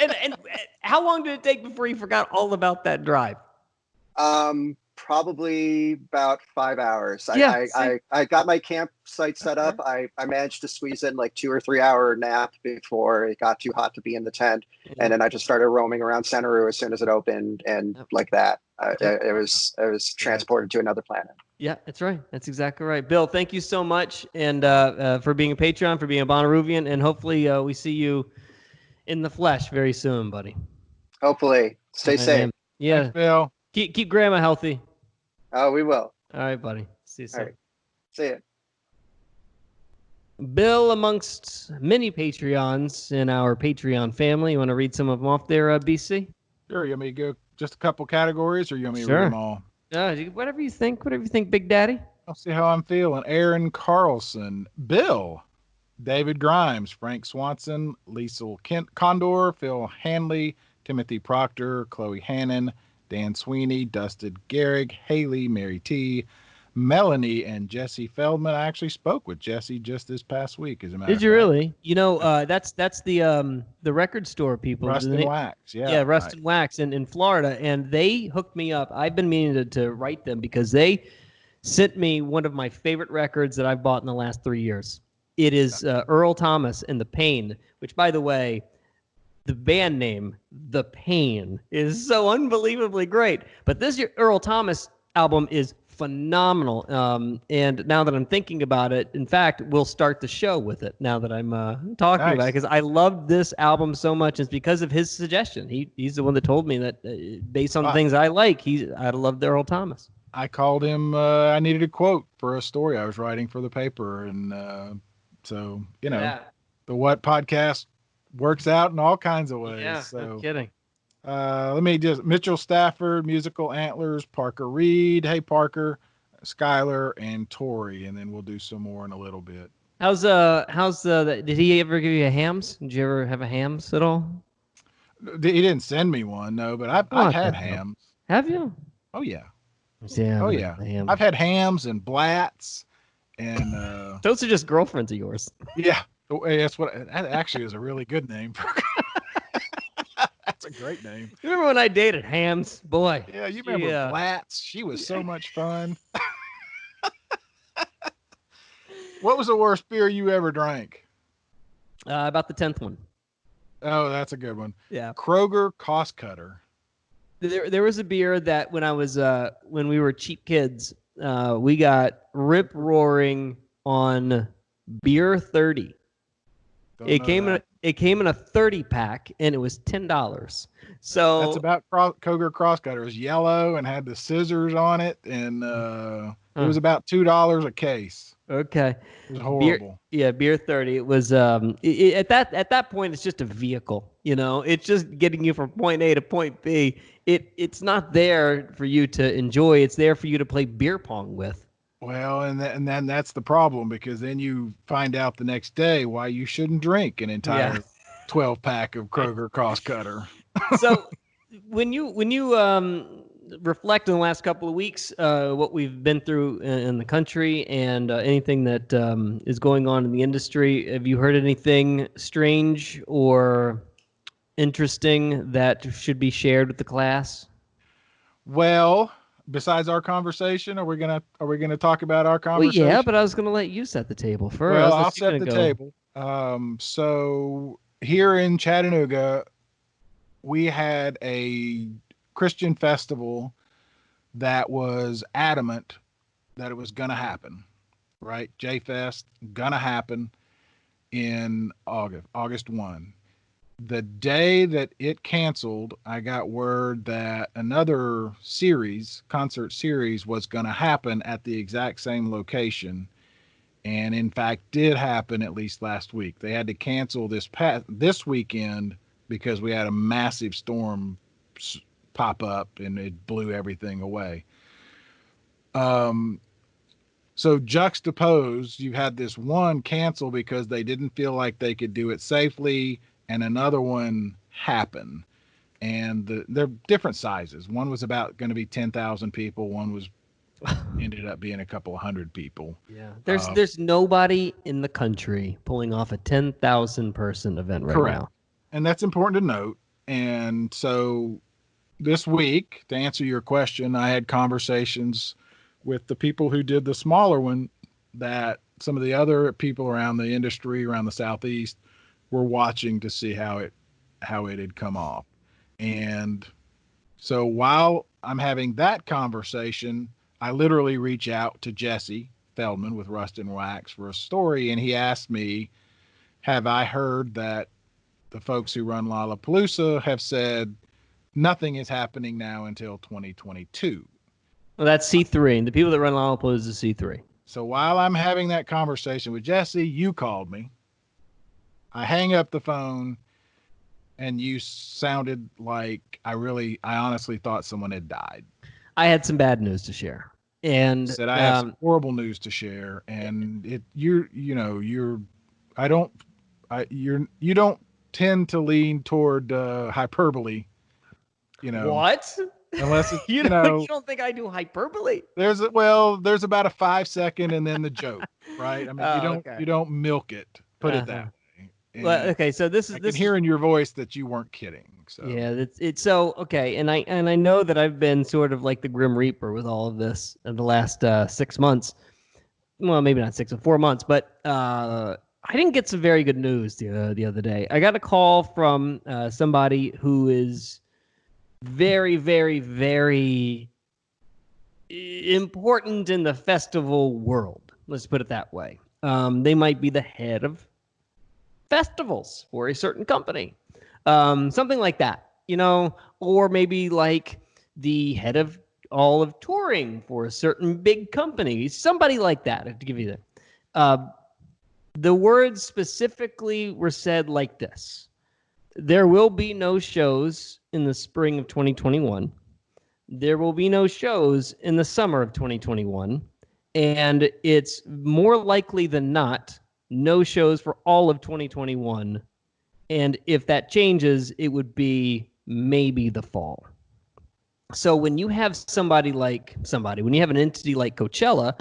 and how long did it take before you forgot all about that drive?
Probably about 5 hours.
Yeah,
I got my campsite set up. I managed to squeeze in like 2 or 3 hour nap before it got too hot to be in the tent. Mm-hmm. And then I just started roaming around Bonnaroo as soon as it opened. And like that, it was transported to another planet.
Yeah, that's right. That's exactly right. Bill, thank you so much. And for being a Patreon, for being a Bonnaroovian. And hopefully we see you in the flesh very soon, buddy.
Hopefully. Stay safe.
Man. Yeah.
Thanks, Bill.
Keep grandma healthy.
Oh, we will.
All right, buddy. See you soon.
All right. See ya.
Bill, amongst many Patreons in our Patreon family. You want to read some of them off there, BC?
Sure. You want me to go just a couple categories, or you want me to read
Sure.
them all?
Whatever you think. Whatever you think, Big Daddy.
I'll see how I'm feeling. Aaron Carlson, Bill, David Grimes, Frank Swanson, Liesel Condor, Phil Hanley, Timothy Proctor, Chloe Hannon, Dan Sweeney, Dustin Gehrig, Haley, Mary T, Melanie, and Jesse Feldman. I actually spoke with Jesse just this past week, as a matter of fact.
Did you really? You know, that's the record store people.
Rust and Wax, yeah.
Yeah, Rust and Wax in Florida, and they hooked me up. I've been meaning to write them because they sent me one of my favorite records that I've bought in the last 3 years. It is Earl Thomas and The Pain, which, by the way, the band name, The Pain, is so unbelievably great. But this Earl Thomas album is phenomenal. And now that I'm thinking about it, in fact, we'll start the show with it now that I'm talking about it, because I loved this album so much. It's because of his suggestion. He's the one that told me that based on the things I like, I loved Earl Thomas.
I called him. I needed a quote for a story I was writing for the paper. And so, the What podcast works out in all kinds of ways.
Yeah,
so.
no kidding.
Let me just Mitchell Stafford, Musical Antlers, Parker Reed, hey Parker, Skylar, and Tori, and then we'll do some more in a little bit.
Did he ever give you a hams? Did you ever have a hams at all?
He didn't send me one, no, but I've had hams.
Have you?
Oh yeah.
Yeah.
Oh yeah. I've had hams and blats, and
those are just girlfriends of yours.
Yeah, that's that actually is a really good name for. That's a great name.
You remember when I dated Hams? Boy.
Yeah, you remember Blatz? She was so much fun. What was the worst beer you ever drank?
About the 10th one.
Oh, that's a good one.
Yeah.
Kroger Cost Cutter.
There was a beer that when we were cheap kids, we got rip roaring on Beer 30. It came in a 30 pack, and it was $10. So
that's about Kroger Crosscutter. It was yellow and had the scissors on it, and it was about $2 a case.
Okay.
It was horrible.
Beer 30. It was at that point it's just a vehicle. It's just getting you from point A to point B. It's not there for you to enjoy. It's there for you to play beer pong with.
Well, and then that's the problem, because then you find out the next day why you shouldn't drink an entire 12-pack of Kroger Crosscutter.
So when you reflect on the last couple of weeks, what we've been through in the country and anything that is going on in the industry, have you heard anything strange or interesting that should be shared with the class?
Well, besides our conversation, are we gonna talk about our conversation?
Well, yeah, but I was gonna let you set the table first.
Well, I'll set the table. So here in Chattanooga, we had a Christian festival that was adamant that it was gonna happen, right? J-Fest gonna happen in August 1. The day that it canceled, I got word that another concert series was going to happen at the exact same location. And in fact, did happen at least last week. They had to cancel this weekend because we had a massive storm pop up and it blew everything away. So juxtaposed, you had this one cancel because they didn't feel like they could do it safely, and another one happened, and they're different sizes. One was about going to be 10,000 people. One was ended up being a couple of hundred people.
Yeah, there's nobody in the country pulling off a 10,000 person event right now.
And that's important to note. And so this week, to answer your question, I had conversations with the people who did the smaller one, that some of the other people around the industry around the Southeast were watching to see how it had come off. And so while I'm having that conversation, I literally reach out to Jesse Feldman with Rust and Wax for a story, and he asked me, have I heard that the folks who run Lollapalooza have said nothing is happening now until 2022?
Well, that's C3. And the people that run Lollapalooza is C3.
So while I'm having that conversation with Jesse, you called me. I hang up the phone, and you sounded like I honestly thought someone had died.
I had some bad news to share. And
Said I have some horrible news to share, and you don't tend to lean toward hyperbole,
What?
unless it's
you don't think I do hyperbole?
There's about a 5-second and then the joke, right? I mean, you don't milk it. Put it that way.
Well, okay, so I
can hear in your voice that you weren't kidding. So
yeah, it's so okay, and I know that I've been sort of like the Grim Reaper with all of this in the last 6 months. Well, maybe not 6 or 4 months, but I didn't get some very good news the other day. I got a call from somebody who is very, very, very important in the festival world. Let's put it that way. They might be the head of festivals for a certain company, something like that, or maybe like the head of all of touring for a certain big company, somebody like that. To give you the words specifically were said like this: there will be no shows in the spring of 2021. There will be no shows in the summer of 2021. And it's more likely than not no shows for all of 2021. And if that changes, it would be maybe the fall. So when you have when you have an entity like Coachella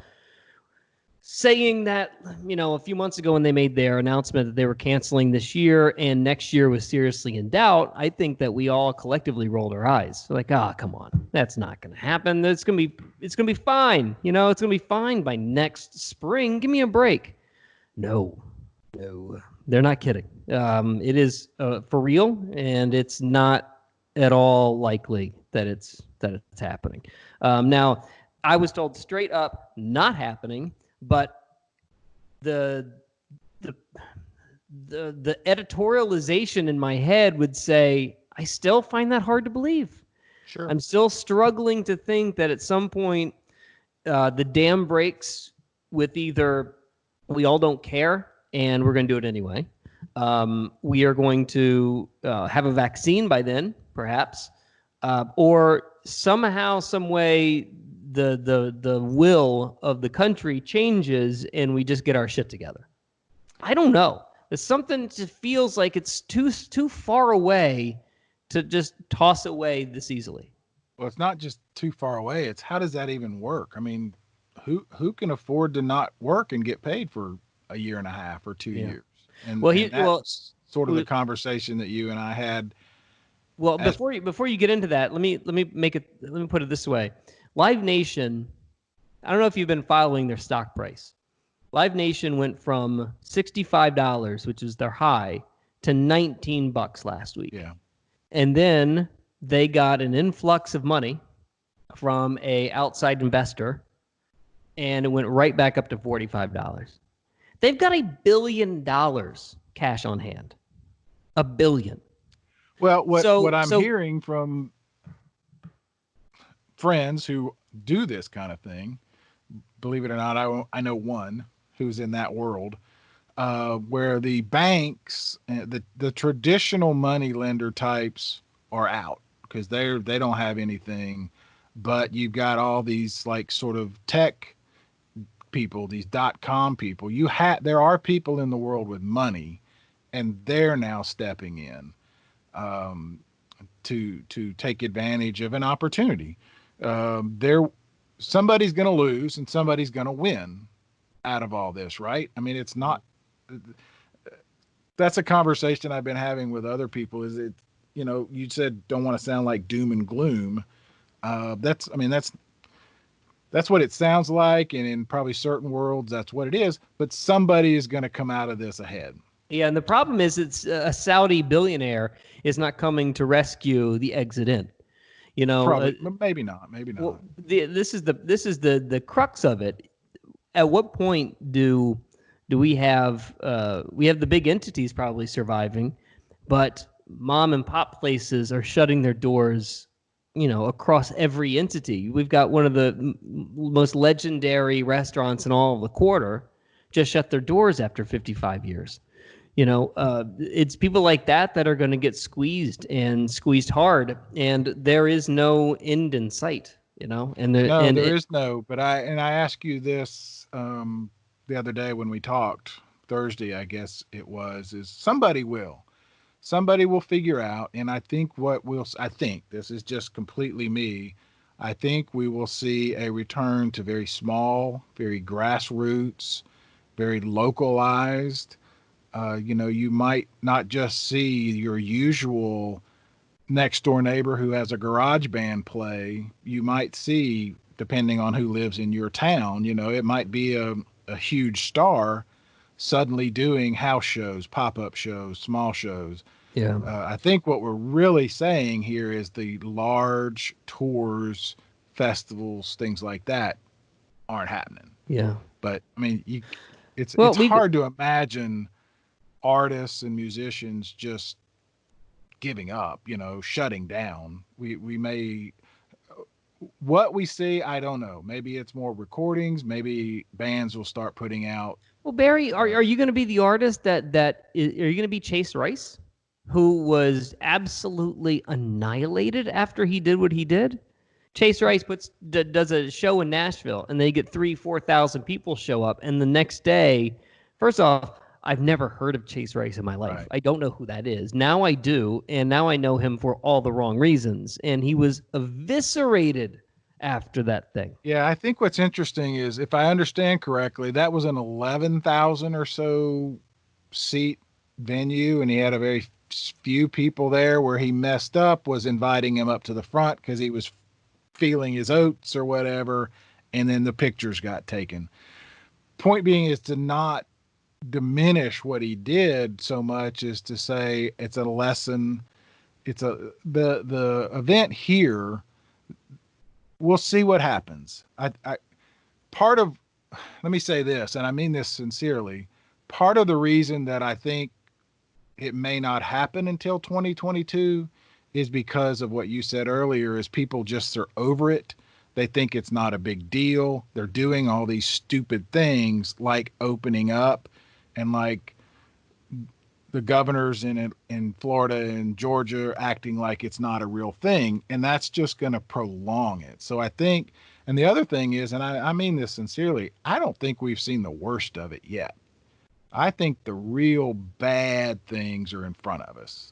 saying that, a few months ago when they made their announcement that they were canceling this year and next year was seriously in doubt, I think that we all collectively rolled our eyes. Like, come on, that's not going to happen. It's going to be fine. It's going to be fine by next spring. Give me a break. No, they're not kidding. It is for real, and it's not at all likely that it's happening. Now, I was told straight up not happening. But the editorialization in my head would say, I still find that hard to believe.
Sure.
I'm still struggling to think that at some point the dam breaks with either we all don't care and we're going to do it anyway. We are going to have a vaccine by then, perhaps, or somehow, some way, the will of the country changes and we just get our shit together. I don't know. There's something that feels like it's too far away to just toss away this easily.
Well, it's not just too far away. It's how does that even work? I mean, who can afford to not work and get paid for a year and a half or 2 years? And that's sort of the conversation that you and I had.
Well, before you get into that, let me put it this way. Live Nation, I don't know if you've been following their stock price. Live Nation went from $65, which is their high, to $19 last week.
Yeah.
And then they got an influx of money from a outside investor, and it went right back up to $45. They've got $1 billion cash on hand. $1 billion.
Well, what I'm hearing from friends who do this kind of thing, believe it or not, I know one who's in that world, where the banks, the traditional money lender types are out because they don't have anything, but you've got all these like sort of tech people, these .com people. There are people in the world with money, and they're now stepping in to take advantage of an opportunity. Somebody's going to lose and somebody's going to win out of all this, right? I mean, it's not. That's a conversation I've been having with other people. Is it? You said don't want to sound like doom and gloom. That's what it sounds like, and in probably certain worlds, that's what it is. But somebody is going to come out of this ahead.
Yeah, and the problem is, it's a Saudi billionaire is not coming to rescue the exit in.
Probably, maybe not.
Well, this is the crux of it. At what point do we have the big entities probably surviving, but mom and pop places are shutting their doors across every entity. We've got one of the most legendary restaurants in all of the quarter just shut their doors after 55 years. It's people like that are going to get squeezed and squeezed hard, and there is no end in sight.
There is no. But I asked you this the other day when we talked Thursday, I guess it was, is somebody will figure out. And I think I think this is just completely me. I think we will see a return to very small, very grassroots, very localized. You might not just see your usual next door neighbor who has a garage band play. You might see, depending on who lives in your town, it might be a huge star suddenly doing house shows, pop-up shows, small shows.
Yeah.
I think what we're really saying here is the large tours, festivals, things like that aren't happening.
Yeah.
But I mean, it's hard to imagine artists and musicians just giving up, shutting down. We may, what we see, I don't know. Maybe it's more recordings. Maybe bands will start putting out.
Well, Barry, are you going to be the artist are you going to be Chase Rice, who was absolutely annihilated after he did what he did? Chase Rice does a show in Nashville, and they get 3,000-4,000 people show up, and the next day, first off, I've never heard of Chase Rice in my life. Right. I don't know who that is. Now I do, and now I know him for all the wrong reasons. And he was eviscerated after that thing.
Yeah, I think what's interesting is, if I understand correctly, that was an 11,000 or so seat venue, and he had a very few people there. Where he messed up was inviting him up to the front because he was feeling his oats or whatever, and then the pictures got taken. Point being is to not diminish what he did so much as to say it's a lesson. The event here, we'll see what happens. Let me say this, and I mean this sincerely, part of the reason that I think it may not happen until 2022 is because of what you said earlier, is people just are over it. They think it's not a big deal. They're doing all these stupid things like opening up, and like the governors in Florida and Georgia acting like it's not a real thing. And that's just going to prolong it. So I think, and the other thing is, and I mean this sincerely, I don't think we've seen the worst of it yet. I think the real bad things are in front of us.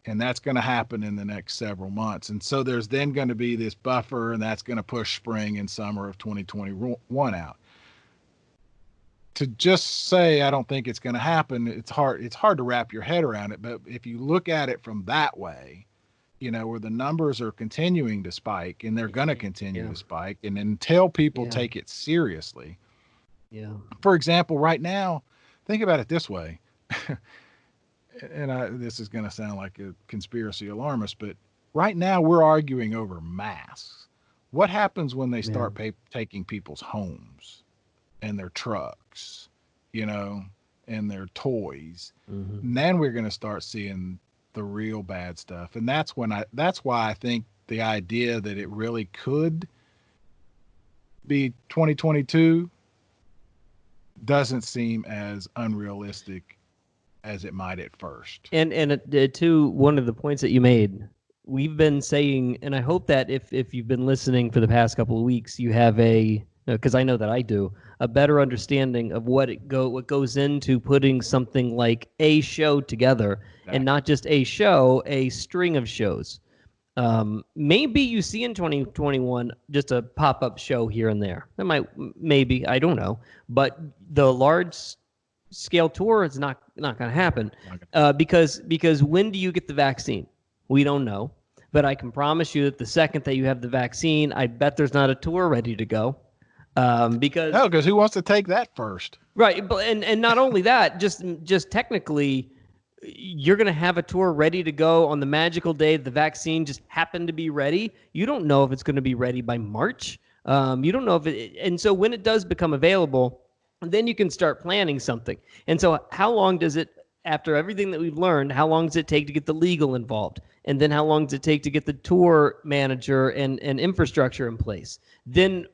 And that's going to happen in the next several months. And so there's then going to be this buffer, and that's going to push spring and summer of 2021 out. To just say I don't think it's going to happen, it's hard to wrap your head around it. But if you look at it from that way, where the numbers are continuing to spike, and they're going to continue to spike, and until people take it seriously. Yeah. For example, right now, think about it this way. And this is going to sound like a conspiracy alarmist, but right now we're arguing over masks. What happens when they start taking people's homes and their trucks, and their toys? Mm-hmm. And then we're going to start seeing the real bad stuff. And that's why I think the idea that it really could be 2022 doesn't seem as unrealistic as it might at first.
And to one of the points that you made, we've been saying, and I hope that if you've been listening for the past couple of weeks, you have because I know that I do, a better understanding of what goes into putting something like a show together, and not just a show, a string of shows. Maybe you see in 2021 just a pop-up show here and there. Maybe, I don't know, but the large scale tour is not going to happen because when do you get the vaccine? We don't know, but I can promise you that the second that you have the vaccine, I bet there's not a tour ready to go. Because
who wants to take that first?
Right, but and not only that, just technically, you're going to have a tour ready to go on the magical day the vaccine just happened to be ready. You don't know if it's going to be ready by March. You don't know if it, and so when it does become available, then you can start planning something. And so how long does it after everything that we've learned, how long does it take to get the legal involved? And then how long does it take to get the tour manager and infrastructure in place? Then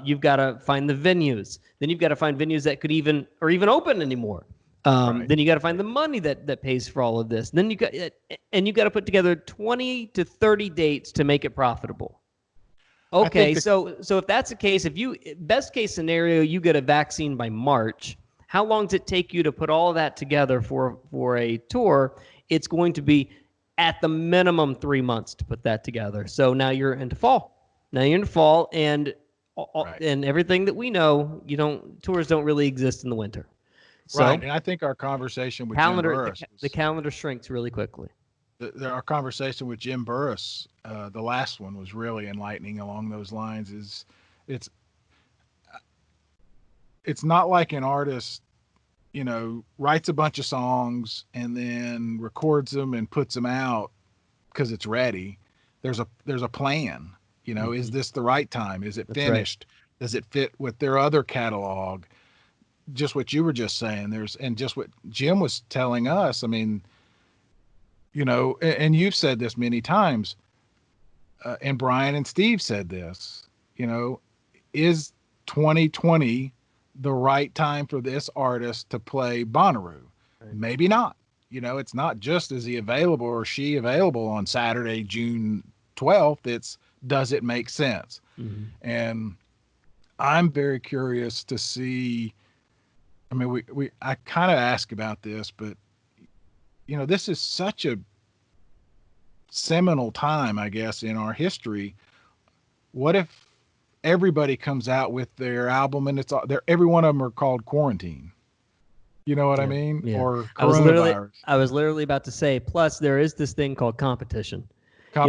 you've got to find the venues. Then you've got to find venues that could even open anymore. Then you got to find the money that pays for all of this. Then you got to put together 20 to 30 dates to make it profitable. Okay, so if that's the case, best case scenario, you get a vaccine by March. How long does it take you to put all of that together for a tour? It's going to be at the minimum 3 months to put that together. So now you're into fall. And everything that we know, tours don't really exist in the winter. So,
right, and I think our conversation with Jim Burris,
the calendar shrinks really quickly.
Our conversation with Jim Burris, the last one, was really enlightening along those lines. It's not like an artist, writes a bunch of songs and then records them and puts them out because it's ready. There's a plan. Is this the right time? Is it finished? Right. Does it fit with their other catalog? Just what you were just saying. And just what Jim was telling us. I mean, and you've said this many times, and Brian and Steve said this, is 2020 the right time for this artist to play Bonnaroo? Right. Maybe not. It's not just is he available or she available on Saturday, June 12th. It's, does it make sense? Mm-hmm. And I'm very curious to see. I mean, I kind of ask about this, but this is such a seminal time, I guess, in our history. What if everybody comes out with their album and every one of them are called Quarantine? You know what I mean? Yeah. Or Coronavirus.
I was literally about to say, plus there is this thing called competition. There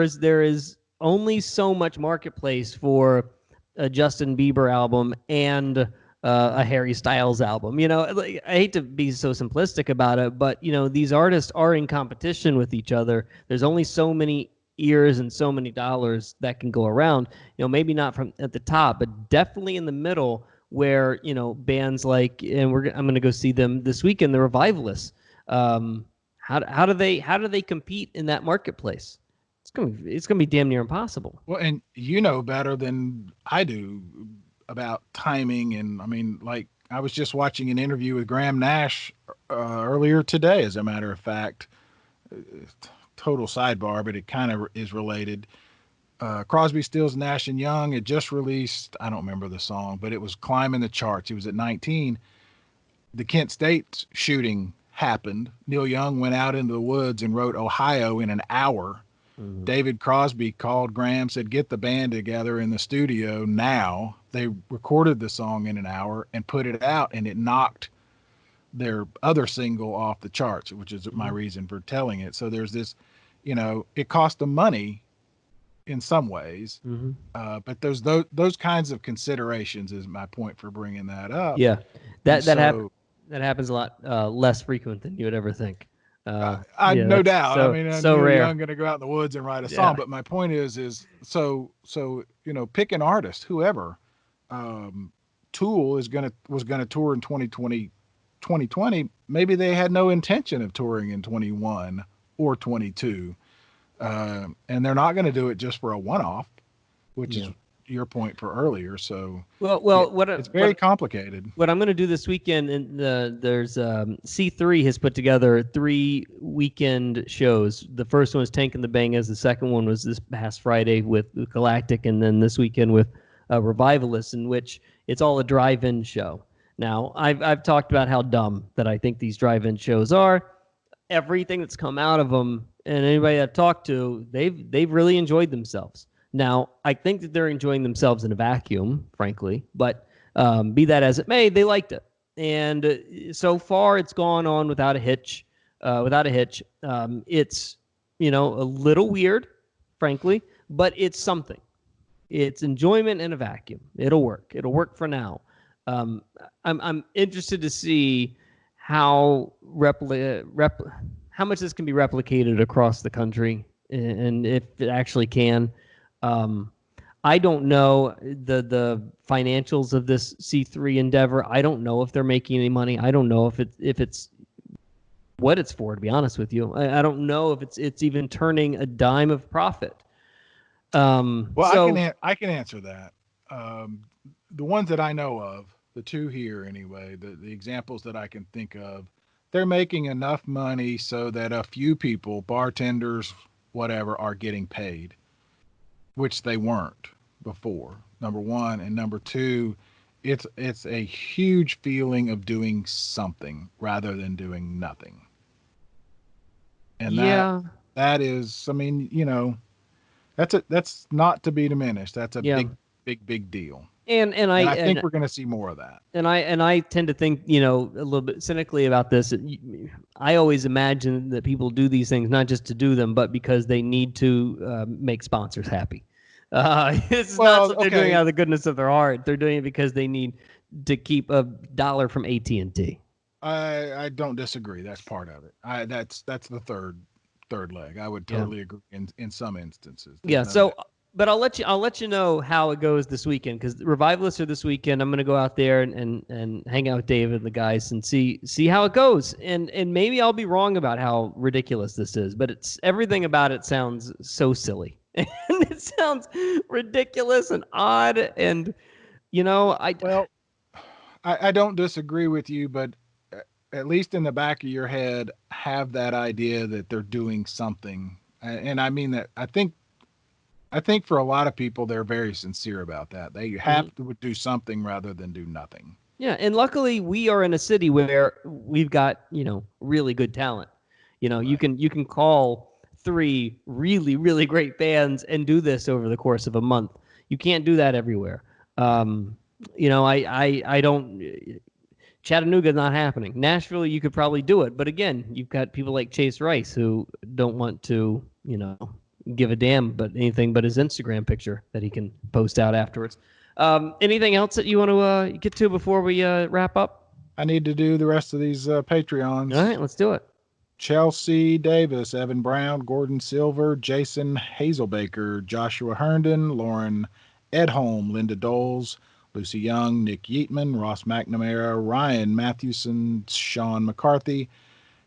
is only so much marketplace for a Justin Bieber album and a Harry Styles album. I hate to be so simplistic about it, but these artists are in competition with each other. There's only so many ears and so many dollars that can go around. Maybe not from at the top, but definitely in the middle, where bands like, and I'm going to go see them this weekend, the Revivalists. How do they compete in that marketplace? It's gonna be damn near impossible.
Well, and better than I do about timing, and I mean, like, I was just watching an interview with Graham Nash earlier today, as a matter of fact. Total sidebar, but it kind of is related. Crosby, Stills, Nash and Young had just released, I don't remember the song, but it was climbing the charts. He was at 19. The Kent State shooting happened. Neil Young went out into the woods and wrote Ohio in an hour. Mm-hmm. David Crosby called Graham, said, get the band together in the studio now. They recorded the song in an hour and put it out, and it knocked their other single off the charts, which is my reason for telling it. So there's this, it cost them money in some ways, but there's those kinds of considerations is my point for bringing that up.
Yeah, that happens a lot less frequent than you would ever think.
No doubt.
So,
I mean,
so rare.
I'm going to go out in the woods and write a song, but my point is so pick an artist, whoever. Tool was going to tour in 2020. Maybe they had no intention of touring in 21 or 22, and they're not going to do it just for a one-off, which is your point for earlier. So it's very complicated.
What I'm going to do this weekend, and there's C3 has put together 3 weekend shows. The first one was Tank and the Bangas. The second one was this past Friday with Galactic, and then this weekend with Revivalists, in which it's all a drive-in show. Now, I've talked about how dumb that I think these drive-in shows are. Everything that's come out of them, and anybody I've talked to, they've really enjoyed themselves. Now, I think that they're enjoying themselves in a vacuum, frankly, but be that as it may, they liked it. And so far, it's gone on without a hitch. It's, a little weird, frankly, but it's something. It's enjoyment in a vacuum. It'll work. It'll work for now. I'm interested to see how how much this can be replicated across the country, and if it actually can. I don't know the financials of this C3 endeavor. I don't know if they're making any money. I don't know if it's what it's for, to be honest with you. I don't know if it's even turning a dime of profit.
Well, I can answer that. The ones that I know of, the two here anyway, the examples that I can think of, they're making enough money so that a few people, bartenders, whatever, are getting paid, which they weren't before, number one. And number two, it's a huge feeling of doing something rather than doing nothing. And that is, I mean, that's not to be diminished. That's a big deal. And I think we're going to see more of that.
And I tend to think, a little bit cynically about this. I always imagine that people do these things not just to do them, but because they need to make sponsors happy. It's not something they're doing out of the goodness of their heart. They're doing it because they need to keep a dollar from AT&T.
I don't disagree. That's part of it. That's the third leg. I would totally agree in some instances.
But I'll let you know how it goes this weekend, because the Revivalists are this weekend. I'm going to go out there and hang out with David and the guys and see how it goes. And maybe I'll be wrong about how ridiculous this is, but it's everything about it sounds so silly. And it sounds ridiculous and odd. And,
I don't disagree with you, but at least in the back of your head, have that idea that they're doing something. And I mean that, I think for a lot of people, they're very sincere about that. They have to do something rather than do nothing.
Yeah, and luckily we are in a city where we've got, really good talent. Right. You can call 3 really, really great bands and do this over the course of a month. You can't do that everywhere. I don't. Chattanooga not happening. Nashville, you could probably do it, but again, you've got people like Chase Rice who don't want to, give a damn but anything but his Instagram picture that he can post out afterwards. Anything else that you want to get to before we wrap up?
I need to do the rest of these Patreons.
All right, let's do it.
Chelsea Davis, Evan Brown, Gordon Silver, Jason Hazelbaker, Joshua Herndon, Lauren Edholm, Linda Doles, Lucy Young, Nick Yeatman, Ross McNamara, Ryan Mathewson, Sean McCarthy,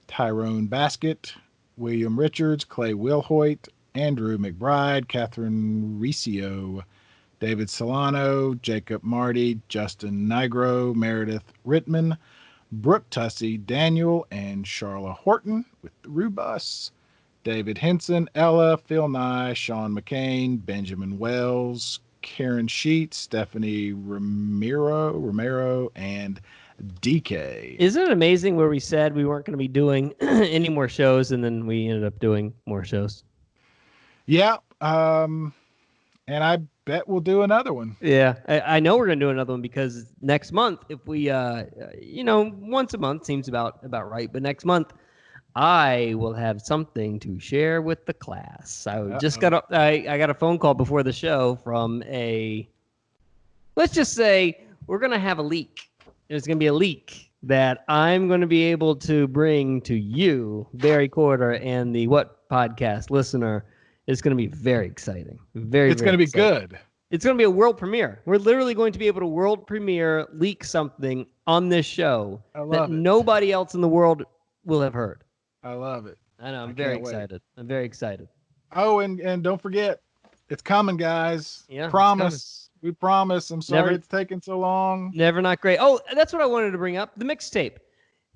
Tyrone Baskett, William Richards, Clay Wilhoit, Andrew McBride, Catherine Riccio, David Solano, Jacob Marty, Justin Nigro, Meredith Rittman, Brooke Tussey, Daniel, and Charla Horton with the Rubus, David Henson, Ella, Phil Nye, Sean McCain, Benjamin Wells, Karen Sheets, Stephanie Romero, and DK.
Isn't it amazing where we said we weren't going to be doing any more shows, and then we ended up doing more shows?
Yeah, and I bet we'll do another one.
Yeah, I know we're going to do another one, because next month, if we, once a month seems about right, but next month, I will have something to share with the class. I got a phone call before the show from let's just say we're going to have a leak. There's going to be a leak that I'm going to be able to bring to you, Barry Corder, and the What Podcast listener. It's going to be very exciting. It's going to be
good.
It's going to be a world premiere. We're literally going to be able to world premiere leak something on this show that nobody else in the world will have heard.
I love it.
I know. I'm very excited. I'm very excited.
Oh, and don't forget, it's coming, guys.
Yeah,
promise. We promise. I'm sorry it's taking so long.
Never Not Great. Oh, that's what I wanted to bring up. The mixtape.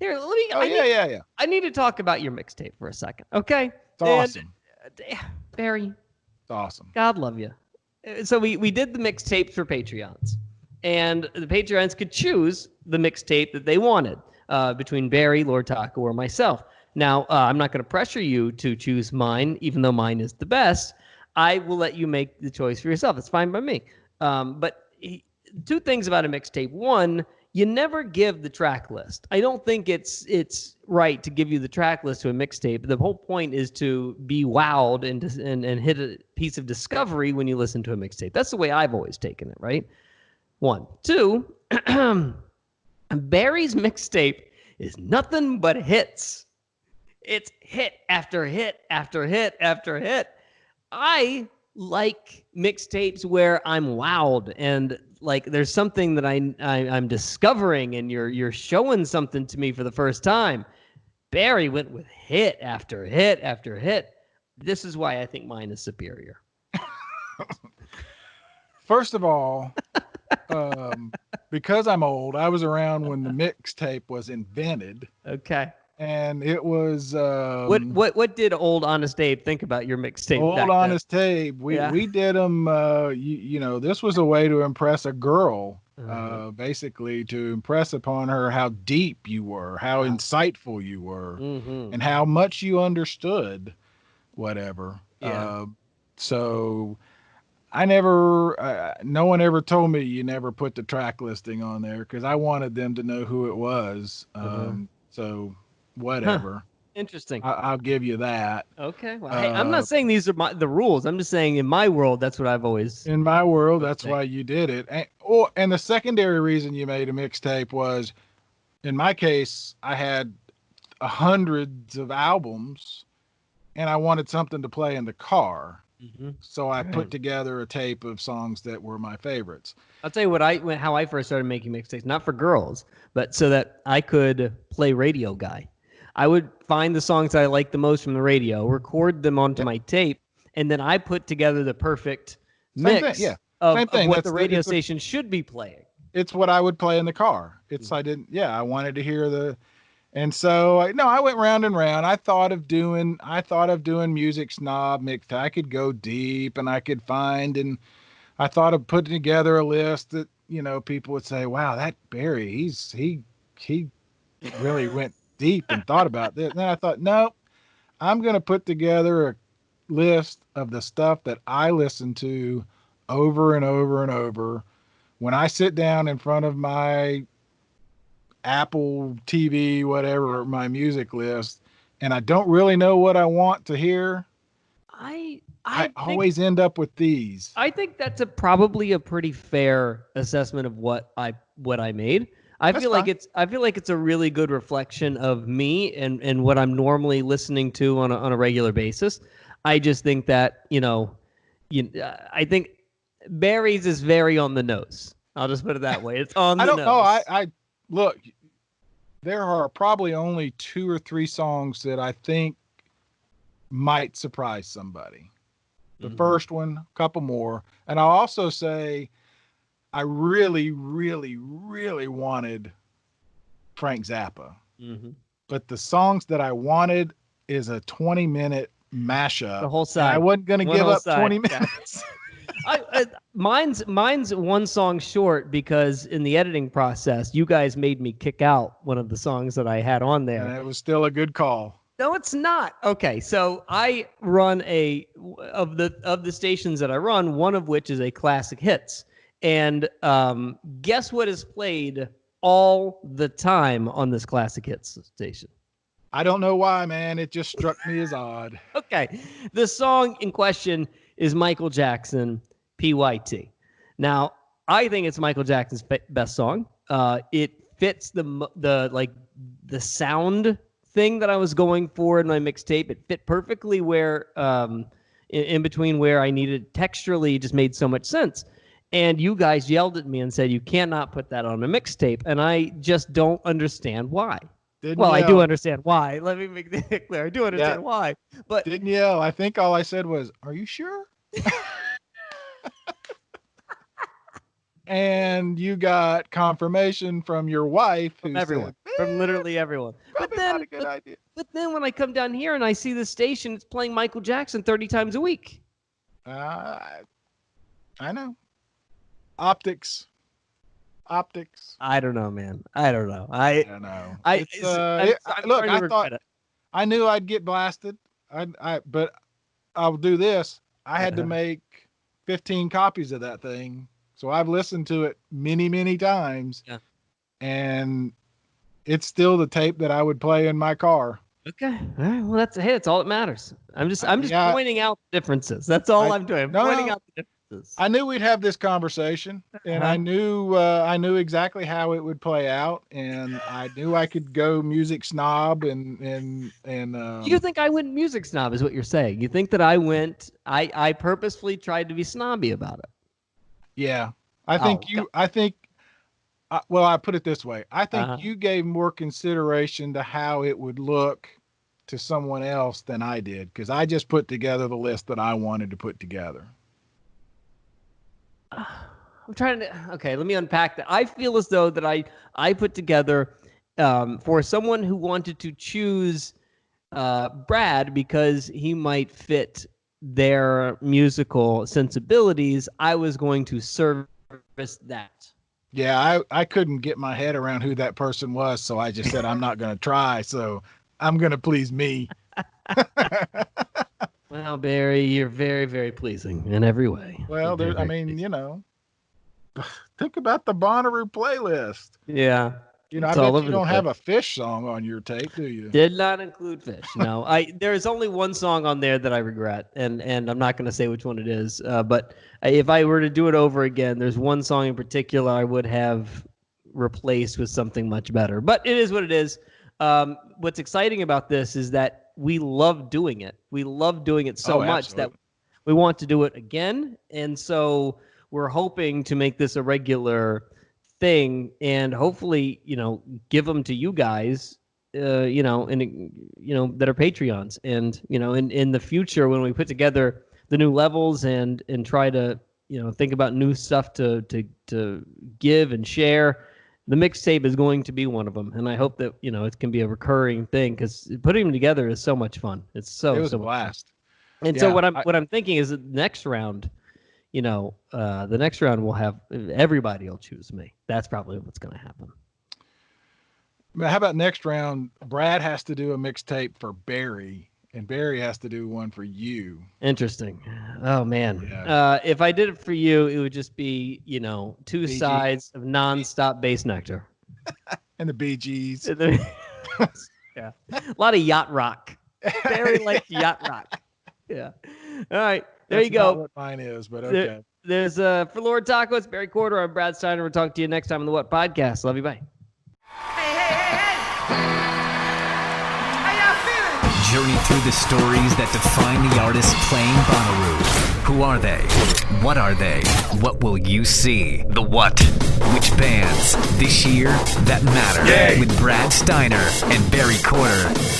Here, let me.
Yeah.
I need to talk about your mixtape for a second. Okay.
It's awesome.
Barry.
It's awesome.
God love you. So we did the mixtapes for Patreons, and the Patreons could choose the mixtape that they wanted between Barry, Lord Taco, or myself. Now, I'm not going to pressure you to choose mine, even though mine is the best. I will let you make the choice for yourself. It's fine by me. But 2 things about a mixtape. One, you never give the track list. I don't think it's right to give you the track list to a mixtape. The whole point is to be wowed and hit a piece of discovery when you listen to a mixtape. That's the way I've always taken it, right? 1. 2, Barry's mixtape is nothing but hits. It's hit after hit after hit after hit. I like mixtapes where I'm wowed and like there's something that I'm discovering and you're showing something to me for the first time. Barry went with hit after hit after hit. This is why I think mine is superior.
First of all, because I'm old, I was around when the mixtape was invented.
Okay.
And it was
what did old Honest Abe think about your mixtape?
Old Honest Abe. We did them. You know, this was a way to impress a girl, basically to impress upon her how deep you were, how insightful you were, and how much you understood whatever.
Yeah.
So I never, no one ever told me you never put the track listing on there because I wanted them to know who it was. So whatever.
Huh. Interesting.
I'll give you that.
Okay. Well, hey, I'm not saying these are the rules. I'm just saying in my world, that's what I've always.
In my world, that's why you did it. And the secondary reason you made a mixtape was, in my case, I had hundreds of albums, and I wanted something to play in the car. So I put together a tape of songs that were my favorites.
I'll tell you how I first started making mixtapes, not for girls, but so that I could play radio guy. I would find the songs that I liked the most from the radio, record them onto my tape, and then I put together the perfect mix of what the radio station should be playing.
It's what I would play in the car. I wanted to hear and so I went round and round. I thought of doing music snob mix. I could go deep and I could find, and I thought of putting together a list that, people would say, wow, that Barry, he really went deep and thought about this. And then I thought, no, I'm going to put together a list of the stuff that I listen to over and over and over when I sit down in front of my Apple TV, whatever, my music list, and I don't really know what I want to hear. I always end up with these.
I think that's probably a pretty fair assessment of what I made. I feel like it's a really good reflection of me and what I'm normally listening to on a regular basis. I just think that, I think Barry's is very on the nose. I'll just put it that way. It's on the nose. I don't know.
I look, there are probably only 2 or 3 songs that I think might surprise somebody. The first one, a couple more. And I'll also say I really, really, really wanted Frank Zappa. But the songs that I wanted is a 20-minute mashup.
The whole side.
I wasn't going to give up 20 minutes.
Mine's one song short because in the editing process, you guys made me kick out one of the songs that I had on there.
And it was still a good call.
No, it's not. Okay, so I run of the stations that I run, one of which is a classic hits. And guess what is played all the time on this classic hits station?
I don't know why, man. It just struck me as odd.
Okay. The song in question is Michael Jackson, PYT. Now, I think it's Michael Jackson's best song. It fits the sound thing that I was going for in my mixtape. It fit perfectly where in between where I needed texturally. It just made so much sense. And you guys yelled at me and said, you cannot put that on a mixtape. And I just don't understand why. I do understand why. Let me make that clear. I do understand why. But
didn't yell. I think all I said was, are you sure? And you got confirmation from your wife.
From everyone. From literally everyone.
Probably not a good idea.
But then when I come down here and I see the station, it's playing Michael Jackson 30 times a week.
I know. Optics.
I don't know, man. I don't know. I don't
know.
I
knew I'd get blasted. But I'll do this. I had to make 15 copies of that thing. So I've listened to it many, many times. Yeah. And it's still the tape that I would play in my car.
Okay. All right. Well, that's all that matters. I'm just pointing out differences. That's all I'm doing. Pointing out the differences.
I knew we'd have this conversation, and I knew exactly how it would play out, and I knew I could go music snob and
You think I went music snob is what you're saying. You think that I purposefully tried to be snobby about it.
Yeah. I think I put it this way. I think you gave more consideration to how it would look to someone else than I did, because I just put together the list that I wanted to put together.
I'm trying to. Okay, let me unpack that. I feel as though that I put together for someone who wanted to choose Brad because he might fit their musical sensibilities. I was going to service that.
Yeah, I couldn't get my head around who that person was, so I just said I'm not going to try. So I'm going to please me.
Well, Barry, you're very, very pleasing in every way.
Well, think about the Bonnaroo playlist.
Yeah.
I bet you don't have a Fish song on your tape, do you?
Did not include Fish. No, there's only one song on there that I regret, and I'm not going to say which one it is. But if I were to do it over again, there's one song in particular I would have replaced with something much better. But it is what it is. What's exciting about this is that we love doing it. We love doing it so much that we want to do it again, and so we're hoping to make this a regular thing, and hopefully, give them to you guys, that are Patreons, and in the future when we put together the new levels and try to think about new stuff to give and share. The mixtape is going to be one of them, and I hope that it can be a recurring thing because putting them together is so much fun. It was
a blast.
And so what I'm thinking is that next round, the next round will have everybody will choose me. That's probably what's going to happen.
How about next round? Brad has to do a mixtape for Barry, and Barry has to do one for you.
Interesting. Oh man.
Yeah.
If I did it for you, it would just be, two sides of nonstop bass nectar.
And the Bee Gees.
Yeah. A lot of yacht rock. Barry likes yacht rock. Yeah. All right. There you go.
Not what mine is, but okay.
There's for Lord Taco, it's Barry Corder. I'm Brad Steiner. We'll talk to you next time on the What Podcast. Love you. Bye.
Journey through the stories that define the artists playing Bonnaroo. Who are they? What are they? What will you see? The what? Which bands this year that matter? Yay. With Brad Steiner and Barry Corder.